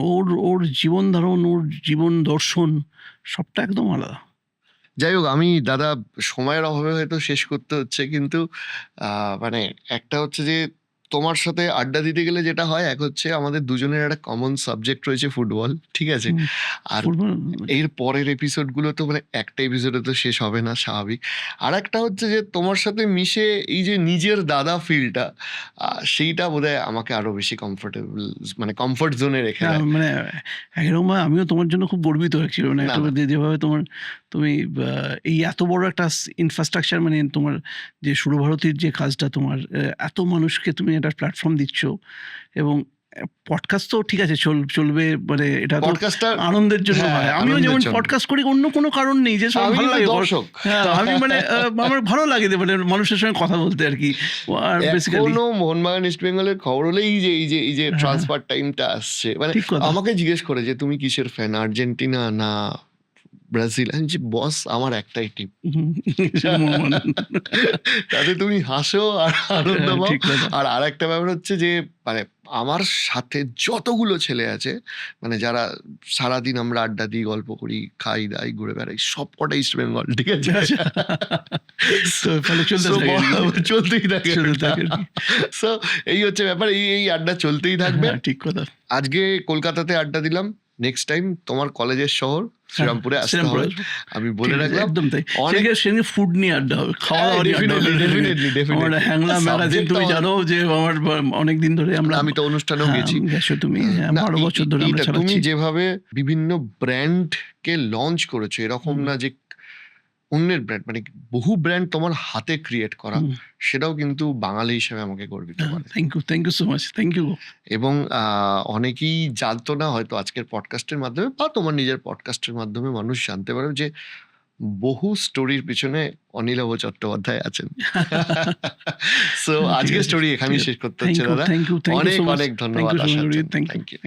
ওর জীবন ধারণ, ওর জীবন দর্শন সবটা একদম আলাদা। যাই হোক, আমি দাদা সময়ের অভাবে হয়তো শেষ করতে হচ্ছে, কিন্তু মানে একটা হচ্ছে যে তোমার সাথে আড্ডা দিতে গেলে যেটা হয়, এক হচ্ছে আমাদের দুজনের একটা কমন সাবজেক্ট রয়েছে ফুটবল, ঠিক আছে? আর এর পরের এপিসোডগুলো তো মানে একটা এপিসোডে তো শেষ হবে না, স্বাভাবিক। আর একটা হচ্ছে যে তোমার সাথে মিশে এই যে নিজের দাদা ফিলটা, সেইটা বোধহয় আমাকে আরো বেশি কমফোর্টেবল, মানে কমফোর্ট জোনে রেখে দেয়। মানে একরকম আমিও তোমার জন্য খুব গর্বিত অ্যাকচুয়ালি। মানে যেভাবে তুমি এই এত বড় একটা ইনফ্রাস্ট্রাকচার, মানে তোমার যে সুরভারতীর যে কাজটা, তোমার এত মানুষকে তুমি একটা প্ল্যাটফর্ম দিচ্ছ, এবং পডকাস্ট তো ঠিক আছে চলবে, মানে এটা তো আনন্দের জন্য হয়। আমিও যেমন পডকাস্ট করি, অন্য কোনো কারণ নেই, যে ভালো লাগে দর্শক। হ্যাঁ, আমি মানে আমার ভালো লাগে মানে মানুষের সঙ্গে কথা বলতে আর কি। আর বেসিক্যালি কোনো মোহনবাগান ইস্ট বেঙ্গলের খবর হলে এই যে ট্রান্সফার টাইমটা আসছে, মানে আমাকে জিজ্ঞেস করে যে তুমি কিসের ফ্যান, আর্জেন্টিনা না ব্রাজিল? আমি যে বস, আমার একটাই টিম। তাতে তুমি হাসো আর আনন্দ পাও। আর আরেকটা ব্যাপার হচ্ছে যে, মানে আমার সাথে যতগুলো ছেলে আছে, মানে যারা সারাদিন আমরা আড্ডা দিই, গল্প করি, খাই দাই, ঘুরে বেড়াই, সব কটা ইস্ট বেঙ্গল, ঠিক আছে? চলতেই থাকে। সো এই হচ্ছে ব্যাপার, এই আড্ডা চলতেই থাকবে। ঠিক কথা। আজকে কলকাতাতে আড্ডা দিলাম, নেক্সট টাইম তোমার কলেজের শহর শ্রীরামপুরে আসতে হবে, আমি বলে রাখলাম। একদম তাই। সেখানে ফুড নিয়ে আড্ডা হবে, খাওয়া দাওয়া নিয়ে আড্ডা হবে। আমার হ্যাংলা ম্যাগাজিন তুমি জানো যে আমার অনেকদিন ধরে আমি তো অনুষ্ঠানেও গেছি, গেছো তুমি, 12 বছর ধরে আমরা চালাচ্ছি। তুমি যেভাবে বিভিন্ন ব্র্যান্ডকে লঞ্চ করেছো, এরকম না যে অন্যের ব্র্যান্ড, মানে বহু ব্র্যান্ড তোমার হাতে ক্রিয়েট করা, সেটাও কিন্তু বাঙালি হিসেবে আমাকে গর্বিত করে। Thank you so much, thank you. এবং অনেকেই জানতো না হয়তো, আজকের পডকাস্টের মাধ্যমে বা তোমার নিজের পডকাস্টের মাধ্যমে মানুষ জানতে পারে যে বহু স্টোরির পিছনে অনিলাভ চট্টোপাধ্যায় আছেন। সো আজকের স্টোরি এখানেই শেষ করতে হচ্ছে দাদা। অনেক ধন্যবাদ। Thank you.